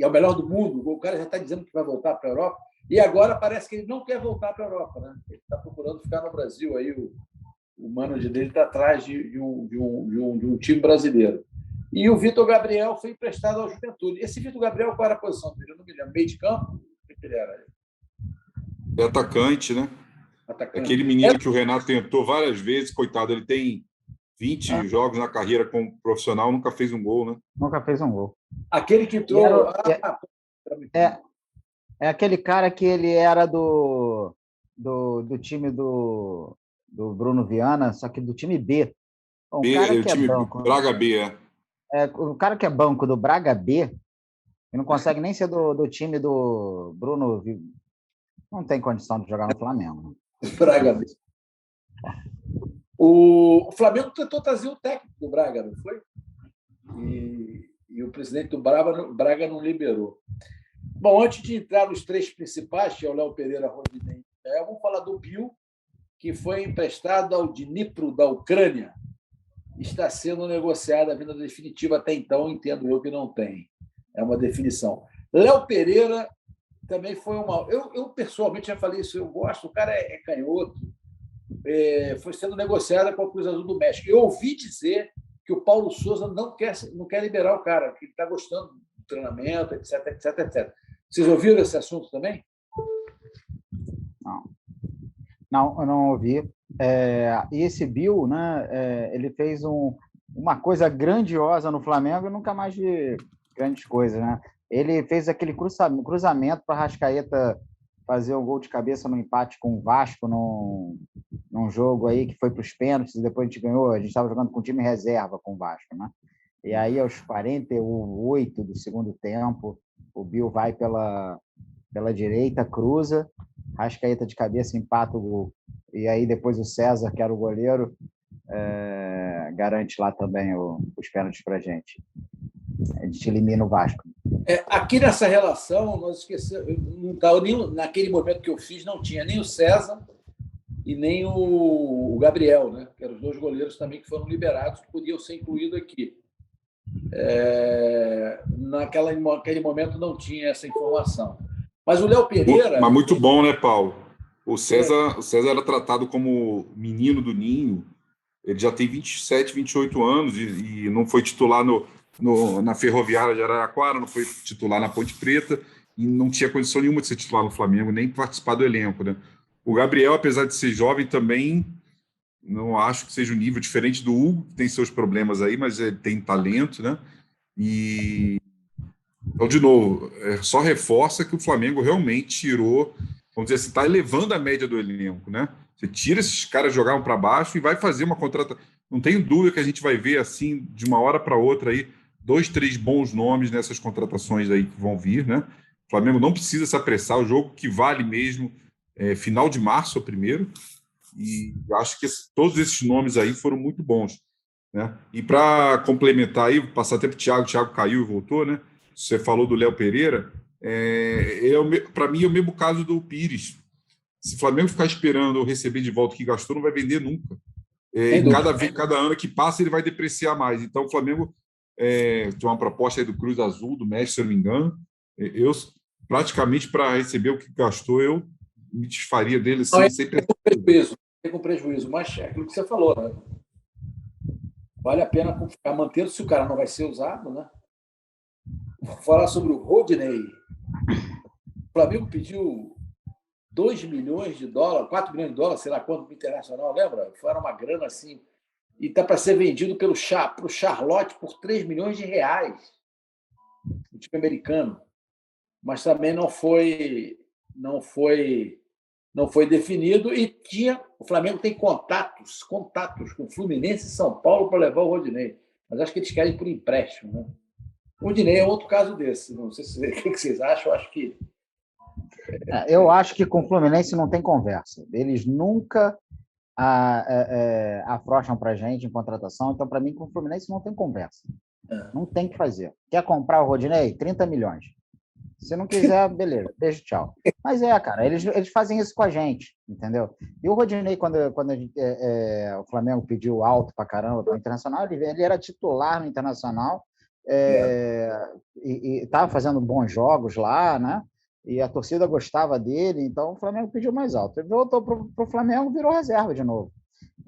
é o melhor do mundo, o cara já está dizendo que vai voltar para a Europa, e agora parece que ele não quer voltar para a Europa, né? Ele está procurando ficar no Brasil, aí o manager dele está atrás de um time brasileiro. E o Vitor Gabriel foi emprestado ao Juventude. Esse Vitor Gabriel, qual era a posição dele? Eu não me lembro. Meio de campo? O que ele era? É atacante, né? Atacante. Aquele menino que o Renato tentou várias vezes, coitado, ele tem 20 jogos na carreira como profissional, nunca fez um gol, né? Nunca fez um gol. Aquele que entrou... É aquele cara que ele era do time do Bruno Viana, só que do time B. O cara que é banco. Braga B, o cara que é banco do Braga B, ele não consegue nem ser do time do Bruno. Não tem condição de jogar no Flamengo. Braga B. O Flamengo tentou trazer o técnico do Braga, não foi? E o presidente do Braga não liberou. Bom, antes de entrar nos 3 principais, que é o Léo Pereira, Rodinei, vamos falar do Bill, que foi emprestado ao Dnipro da Ucrânia. Está sendo negociada a vinda definitiva até então, entendo eu que não tem. É uma definição. Léo Pereira também foi uma... Eu pessoalmente já falei isso, eu gosto, o cara é canhoto, foi sendo negociada com a Cruz Azul do México. Eu ouvi dizer que o Paulo Souza não quer liberar o cara, que ele está gostando do treinamento, etc, etc, etc. Vocês ouviram esse assunto também? Não, eu não ouvi. E esse Bill, né, ele fez uma coisa grandiosa no Flamengo e nunca mais vi grandes coisas, né? Ele fez aquele cruzamento para Arrascaeta fazer um gol de cabeça no empate com o Vasco num jogo aí que foi para os pênaltis e depois a gente ganhou. A gente estava jogando com time reserva com o Vasco, né? E aí, aos 48 do segundo tempo, o Bill vai pela direita, cruza, Arrascaeta de cabeça, empata o gol. E aí, depois o César, que era o goleiro, garante lá também os pênaltis para a gente. A gente elimina o Vasco. Aqui nessa relação, nós esquecemos, não tá, naquele momento que eu fiz, não tinha nem o César e nem o Gabriel, né? Que eram os 2 goleiros também que foram liberados, que podiam ser incluídos aqui. Naquele momento não tinha essa informação. Mas o Léo Pereira... Mas muito bom, né, Paulo? O César era tratado como menino do ninho. Ele já tem 27, 28 anos e não foi titular na Ferroviária de Araraquara, não foi titular na Ponte Preta e não tinha condição nenhuma de ser titular no Flamengo, nem participar do elenco, né? O Gabriel, apesar de ser jovem, também não acho que seja um nível diferente do Hugo, que tem seus problemas aí, mas ele tem talento, né? E Então, de novo, só reforça que o Flamengo realmente tirou, vamos dizer assim, está elevando a média do elenco, né? Você tira esses caras, jogaram para baixo e vai fazer uma contratação. Não tenho dúvida que a gente vai ver, assim, de uma hora para outra, aí, 2, 3 bons nomes nessas contratações aí que vão vir, né? O Flamengo não precisa se apressar, o jogo que vale mesmo final de março, o primeiro, e acho que todos esses nomes aí foram muito bons, né? E para complementar aí, passar até para o Thiago caiu e voltou, né? Você falou do Léo Pereira, para mim é o mesmo caso do Pires. Se o Flamengo ficar esperando ou receber de volta o que gastou, não vai vender nunca. E cada ano que passa ele vai depreciar mais. Então o Flamengo tem uma proposta aí do Cruz Azul, do México, se eu não me engano. Eu, praticamente, para receber o que gastou, eu me desfaria dele assim, sempre. Tem com prejuízo, mas é aquilo que você falou, né? Vale a pena ficar mantendo se o cara não vai ser usado, né? Vou falar sobre o Rodinei. O Flamengo pediu 2 milhões de dólares, 4 milhões de dólares, sei lá quanto, para o Internacional, lembra? Foi uma grana assim. E está para ser vendido para o Charlotte por 3 milhões de reais. O time americano. Mas também não foi definido. E o Flamengo tem contatos com o Fluminense e São Paulo para levar o Rodinei. Mas acho que eles querem por empréstimo, né? O Rodinei é outro caso desse. Não sei o que vocês acham. Eu acho que com o Fluminense não tem conversa. Eles nunca afrouxam para a gente em contratação. Então, para mim, com o Fluminense não tem conversa. Não tem que fazer. Quer comprar o Rodinei? 30 milhões. Se não quiser, beleza, beijo, tchau. Mas cara, eles fazem isso com a gente, entendeu? E o Rodinei, quando o Flamengo pediu alto pra caramba para o Internacional, ele era titular no Internacional e estava fazendo bons jogos lá, né? E a torcida gostava dele, então o Flamengo pediu mais alto. Ele voltou para o Flamengo, virou reserva de novo.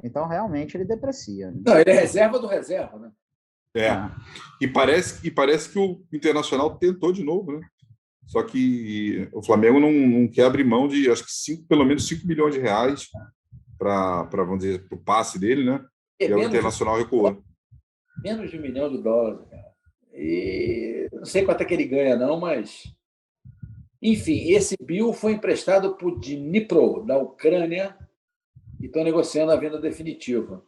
Então, realmente, ele deprecia. Né? Não, ele é reserva do reserva, né? E parece que o Internacional tentou de novo, né? Só que o Flamengo não quer abrir mão de, acho que pelo menos 5 milhões de reais para vamos dizer, para o passe dele, né? E o Internacional recuou. Menos de $1 milhão, cara. E não sei quanto é que ele ganha, não, mas... Enfim, esse Bill foi emprestado por Dnipro, da Ucrânia, e estão negociando a venda definitiva.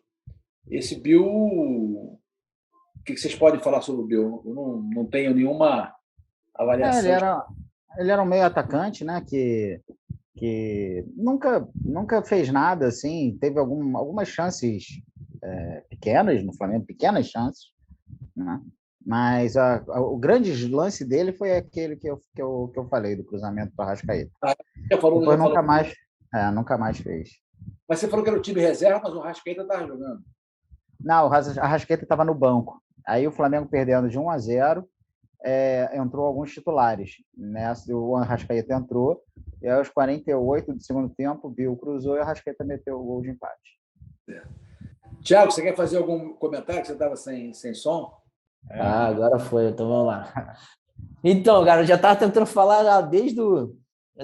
Esse Bill... O que vocês podem falar sobre o Bill? Eu não tenho nenhuma avaliação. Ele era um meio atacante, né? Que nunca fez nada, assim. Teve algumas chances pequenas no Flamengo, pequenas chances, né? Mas o grande lance dele foi aquele que eu falei, do cruzamento para Arrascaeta. Depois nunca mais fez. Mas você falou que era o time reserva, mas o Arrascaeta estava jogando. Não, o Arrascaeta estava no banco. Aí o Flamengo perdendo de 1-0, entrou alguns titulares. Nessa, o Arrascaeta entrou, e aos 48 do segundo tempo, o Bill cruzou e o Arrascaeta meteu o gol de empate. Thiago, você quer fazer algum comentário que você estava sem som? Agora foi, então vamos lá. Então, cara, eu já estava tentando falar desde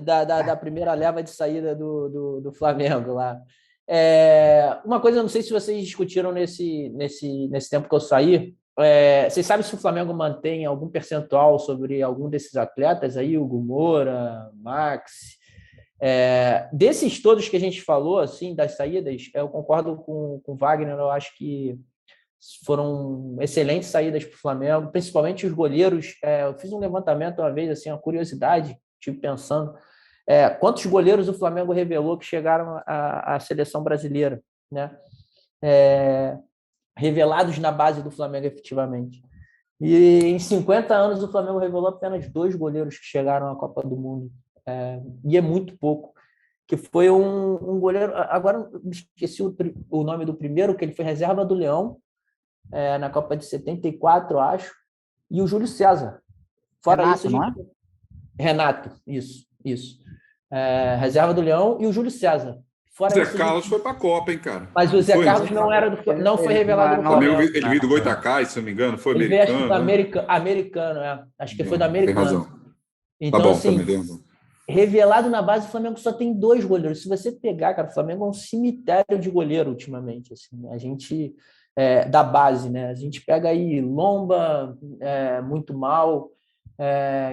da primeira leva de saída do Flamengo lá. Uma coisa, eu não sei se vocês discutiram nesse tempo que eu saí. Vocês sabem se o Flamengo mantém algum percentual sobre algum desses atletas aí, Hugo Moura, Max? Desses todos que a gente falou, assim, das saídas, eu concordo com o Wagner. Eu acho que foram excelentes saídas para o Flamengo, principalmente os goleiros. Eu fiz um levantamento uma vez, assim, uma curiosidade, tipo, pensando quantos goleiros o Flamengo revelou que chegaram à seleção brasileira, né? Revelados na base do Flamengo, efetivamente. E em 50 anos o Flamengo revelou apenas 2 goleiros que chegaram à Copa do Mundo. E é muito pouco. Que foi um goleiro... Agora esqueci o nome do primeiro, que ele foi reserva do Leão, na Copa de 74, acho, e o Júlio César. Fora Renato, isso, não é? Renato, isso. Reserva do Leão e o Júlio César. Fora o Zé Carlos foi para a Copa, hein, cara? Mas o Zé Carlos não foi revelado no Flamengo. Ele veio do Goitacás, se não me engano, foi ele americano. Veio, acho que americano, Acho que foi do americano. Tem razão. Então, tá bom, assim, também tem razão. Revelado na base, o Flamengo só tem 2 goleiros. Se você pegar, cara, o Flamengo é um cemitério de goleiro ultimamente. Assim, a gente, da base, né? A gente pega aí Lomba, muito mal.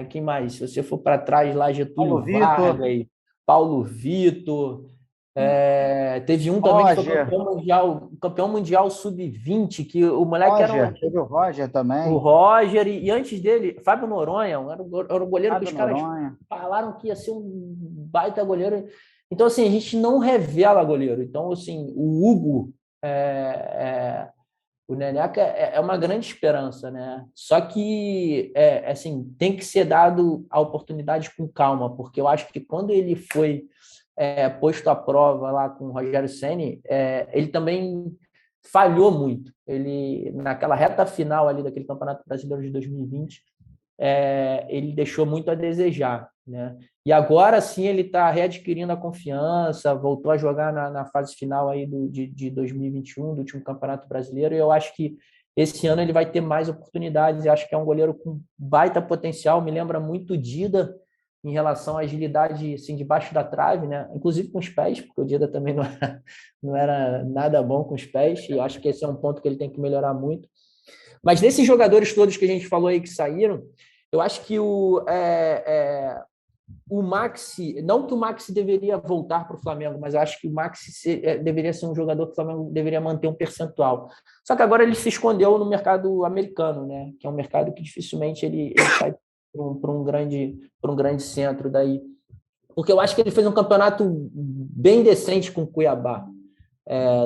Quem mais? Se você for para trás lá, Getúlio Paulo Vitor. Vargas, Paulo Vitor. Teve um também que foi campeão mundial sub-20, que o moleque teve o Roger também. O Roger, e antes dele, Fábio Noronha, era o goleiro Fábio que os caras Noronha. falaram que ia ser um baita goleiro. Então, assim, a gente não revela goleiro. Então, assim, o Hugo, o Neneca é uma grande esperança, né? Só que, assim, tem que ser dado a oportunidade com calma, porque eu acho que quando ele foi posto à prova lá com o Rogério Ceni, ele também falhou muito. Ele, naquela reta final ali daquele Campeonato Brasileiro de 2020, ele deixou muito a desejar, né? E agora sim ele está readquirindo a confiança, voltou a jogar na fase final aí de 2021, do último Campeonato Brasileiro, e eu acho que esse ano ele vai ter mais oportunidades, e acho que é um goleiro com baita potencial, me lembra muito o Dida, em relação à agilidade assim, debaixo da trave, né? Inclusive com os pés, porque o Dida também não era nada bom com os pés, e acho que esse é um ponto que ele tem que melhorar muito. Mas desses jogadores todos que a gente falou aí que saíram, eu acho que o Maxi, não que o Maxi deveria voltar para o Flamengo, mas eu acho que o Maxi deveria ser um jogador que o Flamengo deveria manter um percentual. Só que agora ele se escondeu no mercado americano, né? Que é um mercado que dificilmente ele sai para um grande centro daí. Porque eu acho que ele fez um campeonato bem decente com o Cuiabá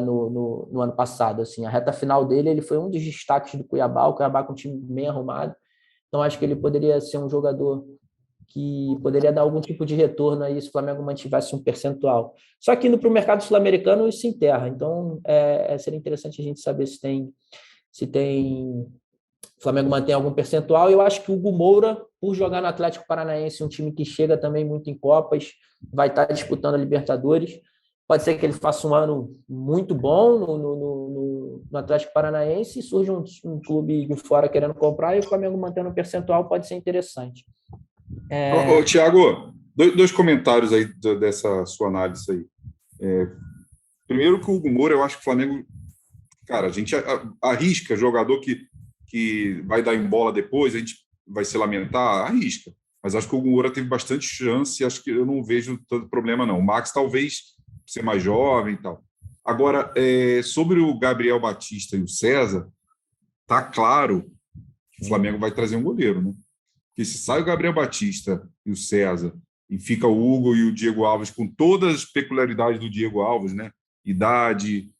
no ano passado. Assim, a reta final dele, ele foi um dos destaques do Cuiabá, o Cuiabá com um time bem arrumado. Então, acho que ele poderia ser um jogador que poderia dar algum tipo de retorno aí se o Flamengo mantivesse um percentual. Só que indo para o mercado sul-americano, isso se enterra. Então, seria interessante a gente saber se o Flamengo mantém algum percentual. Eu acho que o Hugo Moura, por jogar no Atlético Paranaense, um time que chega também muito em Copas, vai estar disputando a Libertadores. Pode ser que ele faça um ano muito bom no Atlético Paranaense e surja um clube de fora querendo comprar e o Flamengo mantendo um percentual pode ser interessante. Thiago, dois comentários aí dessa sua análise aí. Primeiro que o Hugo Moura, eu acho que o Flamengo... Cara, a gente arrisca jogador que vai dar em bola depois, a gente vai se lamentar, arrisca. Mas acho que o Hugo Moura teve bastante chance e acho que eu não vejo tanto problema, não. O Max talvez ser mais jovem e tal. Agora, sobre o Gabriel Batista e o César, tá claro que o Flamengo vai trazer um goleiro, né? Porque se sai o Gabriel Batista e o César e fica o Hugo e o Diego Alves com todas as peculiaridades do Diego Alves, né? Idade,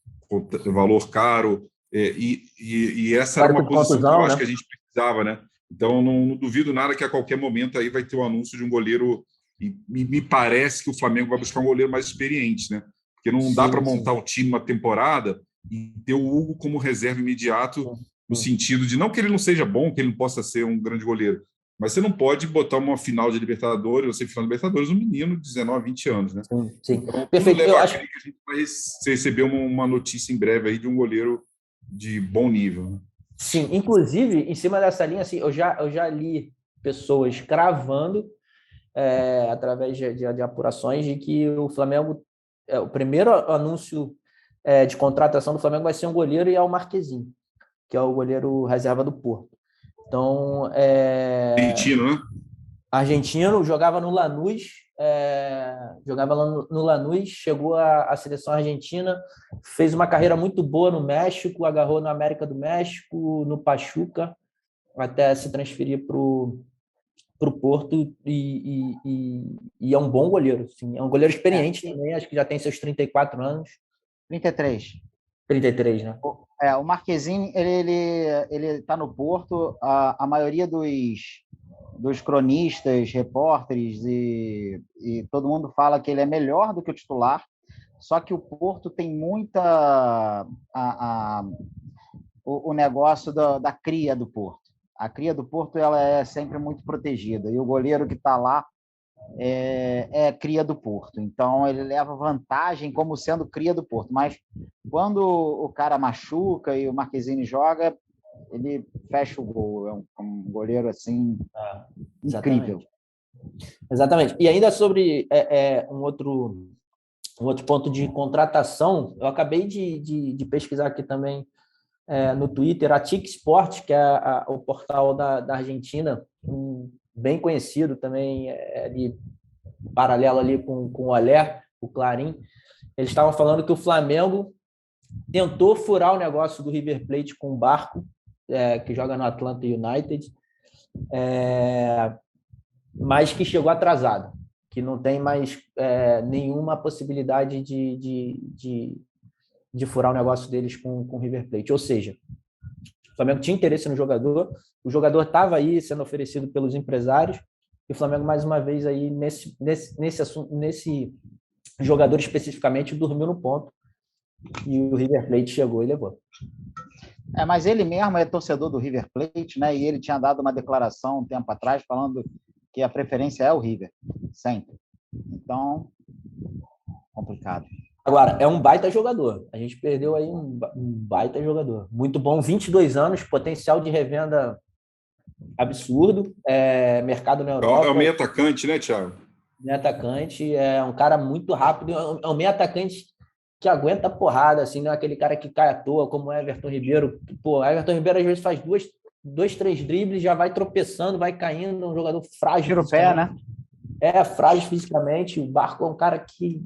valor caro, e essa era uma posição que eu acho que a gente precisava, né? Então, não duvido nada que a qualquer momento aí vai ter um anúncio de um goleiro, e me parece que o Flamengo vai buscar um goleiro mais experiente, né? Porque não dá para montar um time uma temporada e ter o Hugo como reserva imediato, no sentido de, não que ele não seja bom, que ele não possa ser um grande goleiro, mas você não pode botar uma final de Libertadores, ou semifinal de Libertadores, um menino de 19, 20 anos, né? Sim. Então, perfeito. Eu acho que a gente vai receber uma notícia em breve aí de um goleiro de bom nível, né? Sim, inclusive, em cima dessa linha, assim, eu já li pessoas cravando, através de apurações, de que o Flamengo, o primeiro anúncio de contratação do Flamengo vai ser um goleiro e é o Marquezinho, que é o goleiro reserva do Porto. Então, Argentino, né? Argentino, jogava no Lanús, chegou à seleção argentina, fez uma carreira muito boa no México, agarrou na América do México, no Pachuca, até se transferir para o Porto, e é um bom goleiro. Assim, é um goleiro experiente também, acho que já tem seus 34 anos. 33. 33, né? O Marquezinho, ele está no Porto, a maioria dos cronistas, repórteres e todo mundo fala que ele é melhor do que o titular, só que o Porto tem muita o negócio da cria do Porto. A cria do Porto ela é sempre muito protegida e o goleiro que está lá é cria do Porto, então ele leva vantagem como sendo cria do Porto, mas quando o cara machuca e o Marquezine joga, ele fecha o gol, é um goleiro assim incrível. Exatamente. E ainda sobre um outro ponto de contratação, eu acabei de pesquisar aqui também no Twitter, a TIC Sport, que é o portal da Argentina, um bem conhecido também, ali, paralelo ali com o Olé, o Clarim. Eles estavam falando que o Flamengo tentou furar o negócio do River Plate com o Barco, que joga no Atlanta United, mas que chegou atrasado, que não tem mais nenhuma possibilidade de furar o negócio deles com o River Plate. Ou seja, o Flamengo tinha interesse no jogador, o jogador estava aí sendo oferecido pelos empresários, e o Flamengo, mais uma vez, aí, nesse jogador especificamente, dormiu no ponto, e o River Plate chegou e levou. Mas ele mesmo é torcedor do River Plate, né? E ele tinha dado uma declaração um tempo atrás falando que a preferência é o River, sempre. Então, complicado. Agora, é um baita jogador. A gente perdeu aí um baita jogador. Muito bom, 22 anos, potencial de revenda absurdo, mercado na Europa. É o meio atacante, né, Thiago? Meio atacante, é um cara muito rápido, é um meio atacante que aguenta porrada, assim, não é aquele cara que cai à toa, como o Everton Ribeiro. Pô, Everton Ribeiro às vezes faz 2-3 dribles, já vai tropeçando, vai caindo, um jogador frágil. Tira o pé, né? Frágil fisicamente. O Barco é um cara que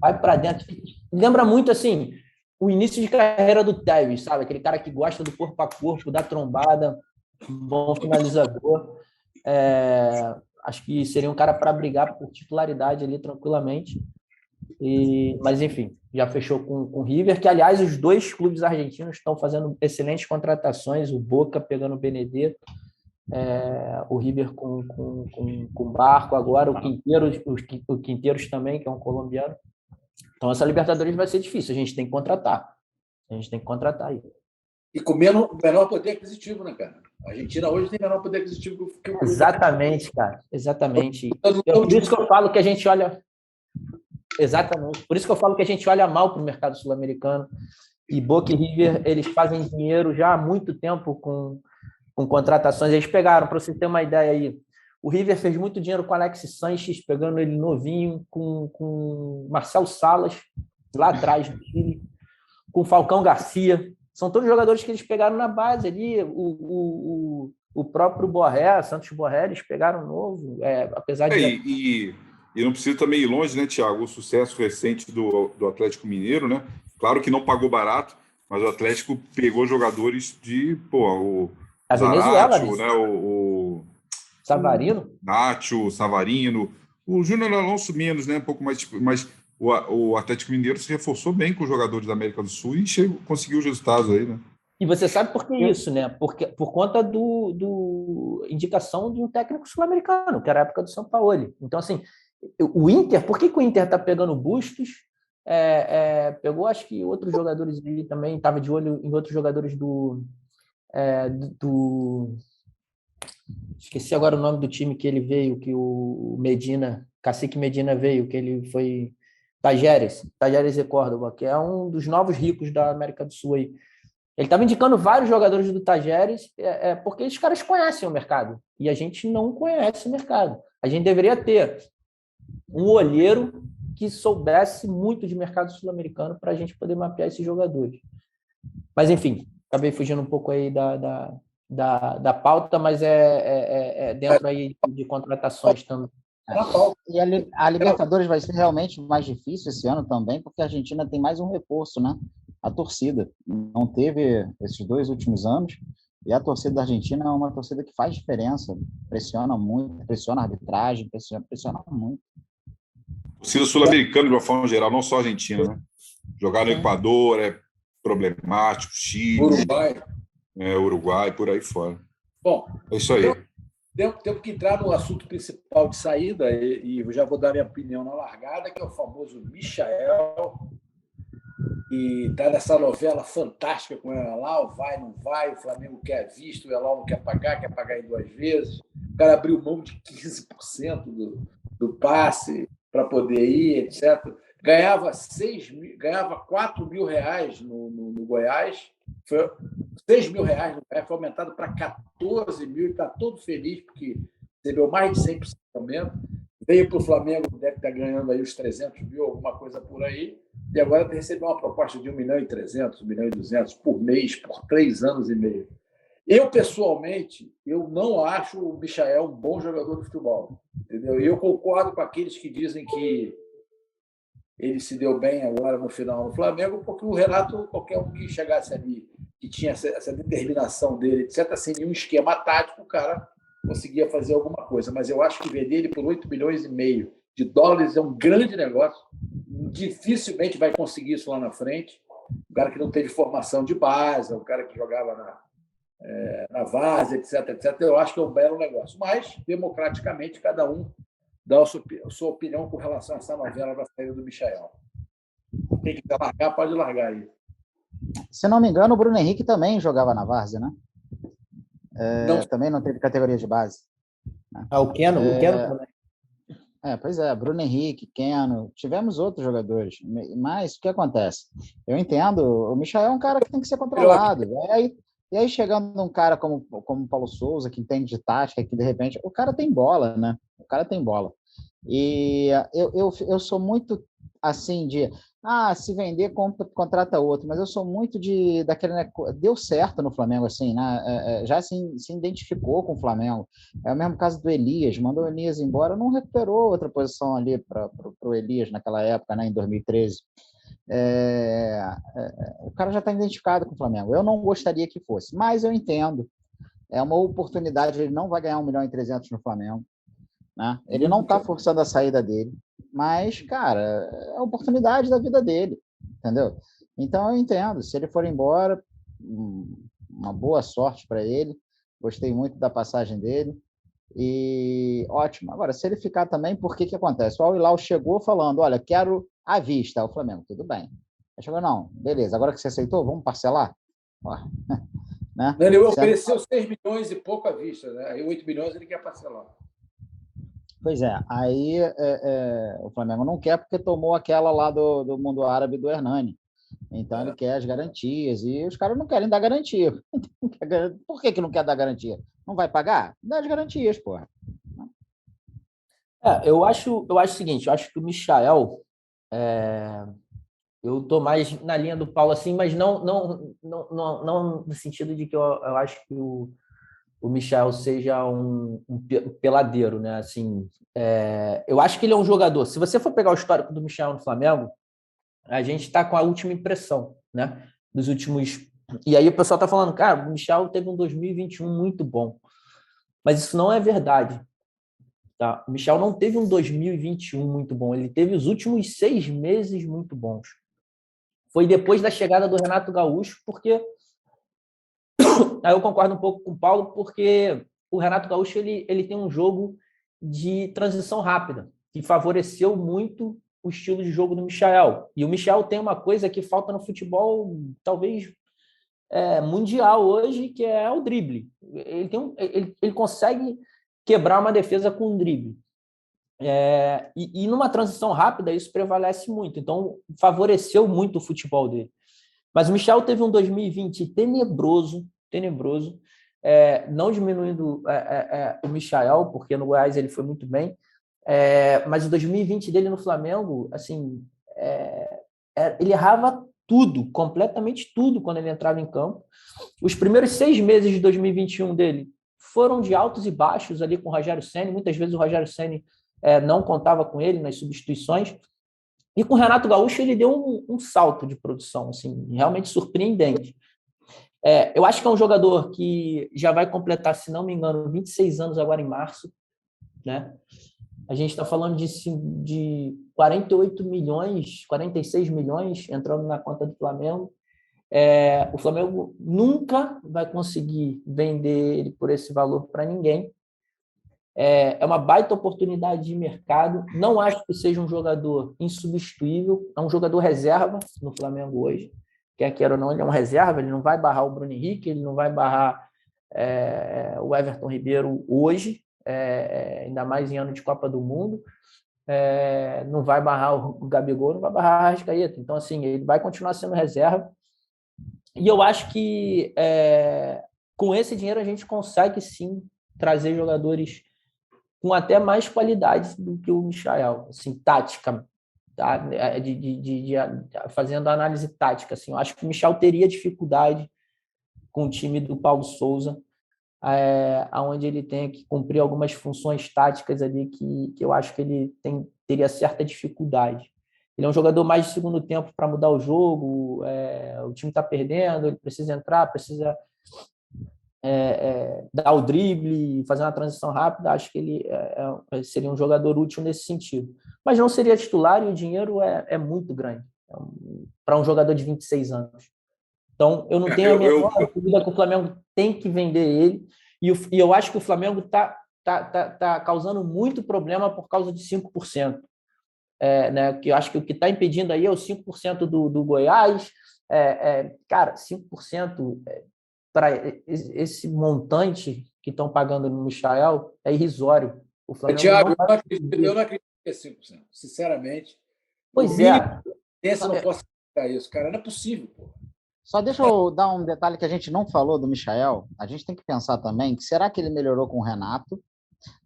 vai para dentro. Lembra muito, assim, o início de carreira do Tevez, sabe? Aquele cara que gosta do corpo a corpo, da trombada, bom finalizador. Acho que seria um cara para brigar por titularidade ali tranquilamente. Mas, enfim, já fechou com o River, que, aliás, os dois clubes argentinos estão fazendo excelentes contratações, o Boca pegando o Benedetto, o River com o Barco, agora o Quinteiros também, que é um colombiano. Então, essa Libertadores vai ser difícil, a gente tem que contratar. Aí. E com menor poder aquisitivo, né, cara? A Argentina hoje tem menor poder aquisitivo que o Exatamente, cara. Exatamente. Por isso que eu falo que a gente olha... Exatamente. Por isso que eu falo que a gente olha mal para o mercado sul-americano. E Boca e River, eles fazem dinheiro já há muito tempo com contratações. Eles pegaram, para você ter uma ideia aí, o River fez muito dinheiro com Alex Sanches, pegando ele novinho, com Marcelo Salas, lá atrás do Chile, com Falcão Garcia. São todos jogadores que eles pegaram na base ali. O próprio Borré, Santos Borré, eles pegaram novo, apesar de... E não precisa também ir longe, né, Thiago? O sucesso recente do Atlético Mineiro, né? Claro que não pagou barato, mas o Atlético pegou jogadores de, o Zaratio, né? O Savarino? Nacho, Savarino. O Júnior Alonso menos, né? Um pouco mais, mas o Atlético Mineiro se reforçou bem com os jogadores da América do Sul e conseguiu os resultados aí, né? E você sabe por que isso, né? Por conta do indicação de um técnico sul-americano, que era a época do Sampaoli. Então, assim, o Inter, por que o Inter está pegando Bustos? Pegou, acho que outros jogadores ali também, estava de olho em outros jogadores do... Esqueci agora o nome do time que ele veio, que o Medina, Cacique Medina veio, que ele foi... Tajeres e Córdoba, que é um dos novos ricos da América do Sul aí. Ele estava indicando vários jogadores do Tajeres, porque esses caras conhecem o mercado, e a gente não conhece o mercado. A gente deveria ter um olheiro que soubesse muito de mercado sul-americano para a gente poder mapear esses jogadores. Mas, enfim, acabei fugindo um pouco aí da pauta, mas dentro aí de contratações também. E a Libertadores vai ser realmente mais difícil esse ano também, porque a Argentina tem mais um reforço, né? A torcida. Não teve esses 2 últimos anos, e a torcida da Argentina é uma torcida que faz diferença, pressiona muito, pressiona a arbitragem, pressiona muito. Torcida sul-americana, de uma forma geral, não só a Argentina, né? Jogar no Equador é problemático, Chile, Uruguai, por aí fora. Bom, é isso aí. Temos que entrar no assunto principal de saída, e eu já vou dar minha opinião na largada, que é o famoso Michael, e está nessa novela fantástica com o Elal, vai, não vai, o Flamengo quer visto, o Elal não quer pagar em 2 vezes. O cara abriu mão de 15% do passe para poder ir, etc. Ganhava R$4 mil no Goiás, foi R$6 mil no Goiás, foi aumentado para 14 mil, e está todo feliz, porque recebeu mais de 100% de aumento. Veio para o Flamengo, deve estar ganhando aí os 300 mil, alguma coisa por aí, e agora recebeu uma proposta de 1,3 milhão, 1,2 milhão por mês, por 3 anos e meio. Eu, pessoalmente, eu não acho o Michael um bom jogador de futebol. Entendeu? E eu concordo com aqueles que dizem que ele se deu bem agora no final no Flamengo, porque o Renato, qualquer um que chegasse ali, que tinha essa determinação dele, etc., sem nenhum esquema tático, o cara conseguia fazer alguma coisa. Mas eu acho que vender ele por 8 milhões e meio de dólares é um grande negócio. Dificilmente vai conseguir isso lá na frente. Um cara que não teve formação de base, um cara que jogava na várzea, etc. Eu acho que é um belo negócio. Mas, democraticamente, cada um dá a sua opinião com relação a essa novela da saída do Michael. Quem quiser largar, pode largar aí. Se não me engano, o Bruno Henrique também jogava na várzea, né? Não. Também não teve categoria de base. O Keno também. Pois é, Bruno Henrique, Keno, tivemos outros jogadores, mas o que acontece? Eu entendo, o Michael é um cara que tem que ser controlado, e aí chegando um cara como o Paulo Souza, que entende de tática, que de repente, o cara tem bola, né? O cara tem bola. E eu sou muito assim se vender, contrata outro, mas eu sou muito daquele, né, deu certo no Flamengo, assim, né? Já se identificou com o Flamengo. É o mesmo caso do Elias, mandou o Elias embora, não recuperou outra posição ali para o Elias naquela época, né, em 2013. O cara já está identificado com o Flamengo. Eu não gostaria que fosse, mas eu entendo. É uma oportunidade, ele não vai ganhar 1.300.000 no Flamengo. Né? Ele não está forçando a saída dele, mas, cara, é a oportunidade da vida dele, entendeu? Então eu entendo, se ele for embora, uma boa sorte para ele, gostei muito da passagem dele, e ótimo. Agora, se ele ficar também, por que acontece? O Al Hilal chegou falando, olha, quero à vista, o Flamengo, tudo bem. Ele chegou, não, beleza, agora que você aceitou, vamos parcelar? Né? Ele ofereceu 6 milhões e pouco à vista, né? Aí 8 milhões ele quer parcelar. Pois é, aí o Flamengo não quer porque tomou aquela lá do mundo árabe do Hernani. Então ele quer as garantias e os caras não querem dar garantia. Por que não quer dar garantia? Não vai pagar? Dá as garantias, porra. Eu acho o seguinte, eu acho que o Michael, eu estou mais na linha do Paulo, assim, mas não no sentido de que eu acho que o Michael seja um peladeiro, né? Assim, eu acho que ele é um jogador. Se você for pegar o histórico do Michael no Flamengo, a gente está com a última impressão, né? Dos últimos. E aí o pessoal está falando, cara, o Michael teve um 2021 muito bom. Mas isso não é verdade. Tá? O Michael não teve um 2021 muito bom, ele teve os últimos 6 meses muito bons. Foi depois da chegada do Renato Gaúcho, porque aí eu concordo um pouco com o Paulo, porque o Renato Gaúcho ele tem um jogo de transição rápida, que favoreceu muito o estilo de jogo do Michael. E o Michael tem uma coisa que falta no futebol, talvez mundial hoje, que é o drible. Ele consegue quebrar uma defesa com um drible. E numa transição rápida, isso prevalece muito. Então, favoreceu muito o futebol dele. Mas o Michael teve um 2020 tenebroso, não diminuindo o Michael, porque no Goiás ele foi muito bem, mas o 2020 dele no Flamengo, assim, ele errava tudo, completamente tudo, quando ele entrava em campo. Os primeiros 6 meses de 2021 dele foram de altos e baixos ali com o Rogério Ceni. Muitas vezes o Rogério Ceni não contava com ele nas substituições. E com o Renato Gaúcho ele deu um salto de produção, assim, realmente surpreendente. Eu acho que é um jogador que já vai completar, se não me engano, 26 anos agora em março, né? A gente está falando de 48 milhões, 46 milhões entrando na conta do Flamengo. O Flamengo nunca vai conseguir vender ele por esse valor para ninguém. É uma baita oportunidade de mercado. Não acho que seja um jogador insubstituível. É um jogador reserva no Flamengo hoje. Quer queira ou não, ele é um reserva. Ele não vai barrar o Bruno Henrique, ele não vai barrar o Everton Ribeiro hoje, ainda mais em ano de Copa do Mundo. Não vai barrar o Gabigol, não vai barrar a Arrascaeta. Então, assim, ele vai continuar sendo reserva. E eu acho que com esse dinheiro a gente consegue, sim, trazer jogadores com até mais qualidade do que o Michael, assim, tática, tá? Fazendo análise tática, assim, eu acho que o Michael teria dificuldade com o time do Paulo Souza, onde ele tem que cumprir algumas funções táticas ali que eu acho que ele teria certa dificuldade. Ele é um jogador mais de segundo tempo para mudar o jogo, o time está perdendo, ele precisa entrar, precisa dar o drible, fazer uma transição rápida. Acho que ele seria um jogador útil nesse sentido. Mas não seria titular e o dinheiro é muito grande para um jogador de 26 anos. Então, eu não tenho a menor dúvida que o Flamengo tem que vender ele, e eu acho que o Flamengo tá causando muito problema por causa de 5%. Né? Que eu acho que o que está impedindo aí é os 5% do Goiás. Cara, 5% para esse montante que estão pagando no Michael é irrisório. O Flamengo Thiago, eu não acredito que é 5%, sinceramente. Pois é. Esse não posso acreditar isso, cara. Não é possível, pô. Só deixa eu dar um detalhe que a gente não falou do Michael. A gente tem que pensar também que será que ele melhorou com o Renato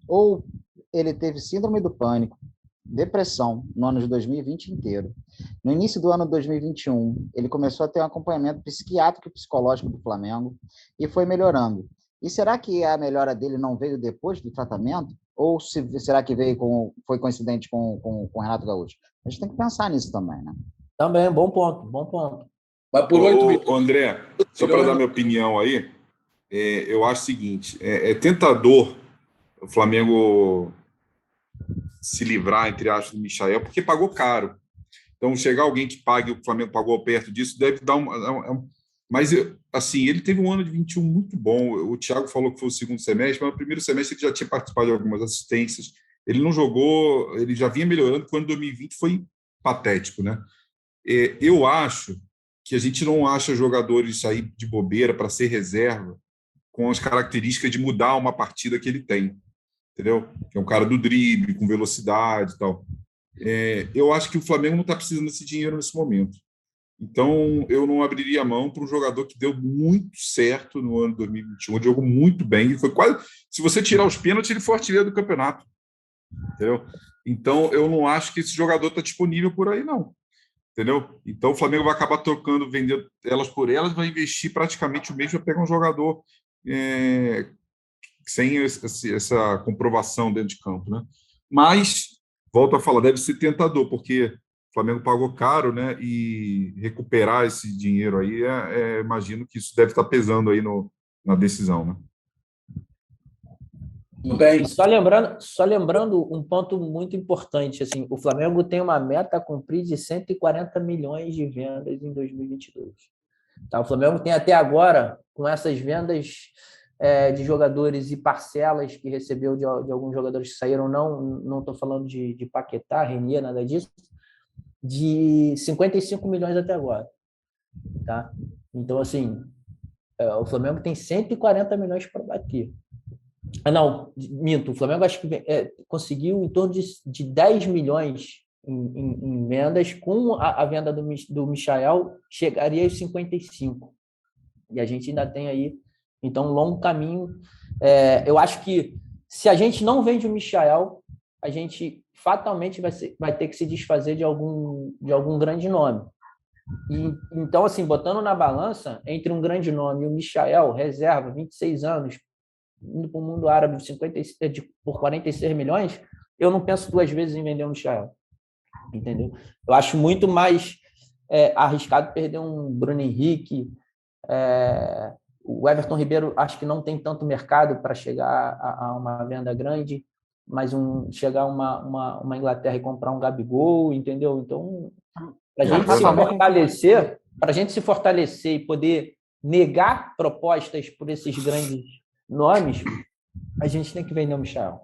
ou ele teve síndrome do pânico, depressão no ano de 2020 inteiro. No início do ano de 2021, ele começou a ter um acompanhamento psiquiátrico e psicológico do Flamengo e foi melhorando. E será que a melhora dele não veio depois do tratamento? Ou será que foi coincidente com o Renato Gaúcho? A gente tem que pensar nisso também, né? Também, bom ponto. Mas por 8 milhões... André, só para dar minha opinião aí, eu acho o seguinte, é tentador o Flamengo se livrar, entre aspas, do Michael, porque pagou caro. Então, chegar alguém que pague o que o Flamengo pagou perto disso, deve dar mas, assim, ele teve um ano de 21 muito bom. O Thiago falou que foi o segundo semestre, mas no primeiro semestre ele já tinha participado de algumas assistências. Ele não jogou, ele já vinha melhorando, porque o ano de 2020 foi patético, né? Eu acho que a gente não acha jogadores aí de bobeira para ser reserva com as características de mudar uma partida que ele tem, entendeu? Que é um cara do drible, com velocidade e tal. Eu acho que o Flamengo não está precisando desse dinheiro nesse momento. Então, eu não abriria a mão para um jogador que deu muito certo no ano de 2021, jogou muito bem, e foi quase... Se você tirar os pênaltis, ele foi artilheiro do campeonato, entendeu? Então, eu não acho que esse jogador está disponível por aí, não. Entendeu? Então, o Flamengo vai acabar trocando, vendendo elas por elas, vai investir praticamente o mesmo para pegar um jogador sem essa comprovação dentro de campo, né? Mas, volto a falar, deve ser tentador, porque o Flamengo pagou caro, né? E recuperar esse dinheiro aí, imagino que isso deve estar pesando aí na decisão, né? E só lembrando um ponto muito importante, assim, o Flamengo tem uma meta a cumprir de 140 milhões de vendas em 2022. Tá? O Flamengo tem até agora, com essas vendas de jogadores e parcelas que recebeu de alguns jogadores que saíram, não estou falando de Paquetá, Renier, nada disso, de 55 milhões até agora. Tá? Então, assim, o Flamengo tem 140 milhões para bater. Não, minto. O Flamengo acho que conseguiu em torno de 10 milhões em vendas. Com a venda do Michael, chegaria aos 55. E a gente ainda tem aí, então, um longo caminho. Eu acho que se a gente não vende o Michael, a gente fatalmente vai ter que se desfazer de algum grande nome. Então, assim, botando na balança, entre um grande nome e o Michael, reserva, 26 anos, indo para o mundo árabe por 46 milhões, eu não penso duas vezes em vender um Michael. Entendeu? Eu acho muito mais arriscado perder um Bruno Henrique. O Everton Ribeiro acho que não tem tanto mercado para chegar a uma venda grande, mas chegar a uma Inglaterra e comprar um Gabigol, entendeu? Então, para a gente se fortalecer e poder negar propostas por esses grandes nomes, a gente tem que vender o Michael.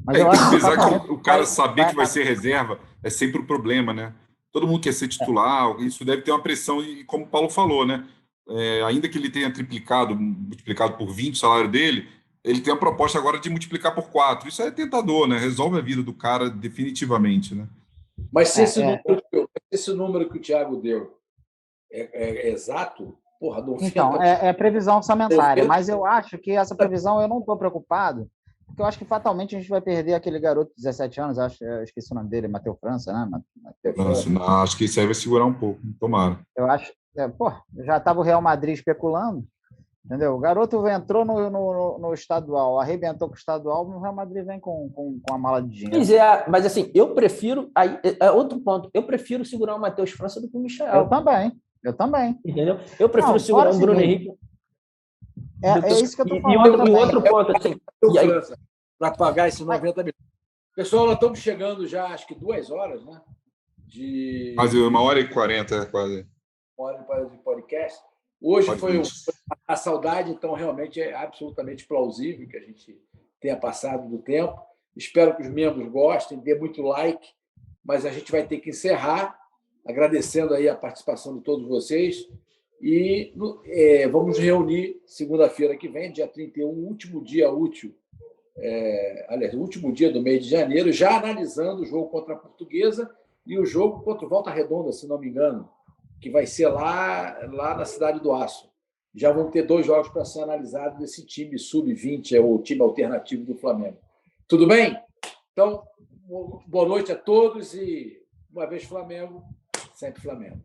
Mas apesar que o cara saber que vai ser reserva é sempre o problema, né? Todo mundo quer ser titular, isso deve ter uma pressão, e como o Paulo falou, né? Ainda que ele tenha multiplicado por 20 o salário dele, ele tem a proposta agora de multiplicar por 4. Isso é tentador, né? Resolve a vida do cara definitivamente, né? Mas se esse número que o Thiago deu é exato, porra, então, é previsão orçamentária, mas eu acho que essa previsão eu não estou preocupado, porque eu acho que fatalmente a gente vai perder aquele garoto de 17 anos, eu esqueci o nome dele, Matheus França, né? Acho que isso aí vai segurar um pouco, tomara. Eu acho, já estava o Real Madrid especulando, Entendeu? O garoto entrou no estadual, arrebentou com o estadual, o Real Madrid vem com a mala de dinheiro. Pois é, mas assim, eu prefiro. Aí, outro ponto, eu prefiro segurar o Matheus França do que o Michael. Eu também. Entendeu? Eu prefiro segurar o Bruno Henrique. É isso que eu estou falando. E outro ponto, assim. Para pagar esses 90 milhões. Pessoal, nós estamos chegando já, acho que 2 horas, né? Quase 1h40, quase. 1h40 de podcast. Hoje foi a saudade, então realmente é absolutamente plausível que a gente tenha passado do tempo. Espero que os membros gostem, dê muito like, mas a gente vai ter que encerrar, agradecendo aí a participação de todos vocês. E vamos nos reunir segunda-feira que vem, dia 31, último dia útil, aliás, o último dia do mês de janeiro, já analisando o jogo contra a Portuguesa e o jogo contra o Volta Redonda, se não me engano, que vai ser lá na Cidade do Aço. Já vão ter 2 jogos para ser analisados desse time sub-20, o time alternativo do Flamengo. Tudo bem? Então, boa noite a todos e, uma vez Flamengo, sempre Flamengo.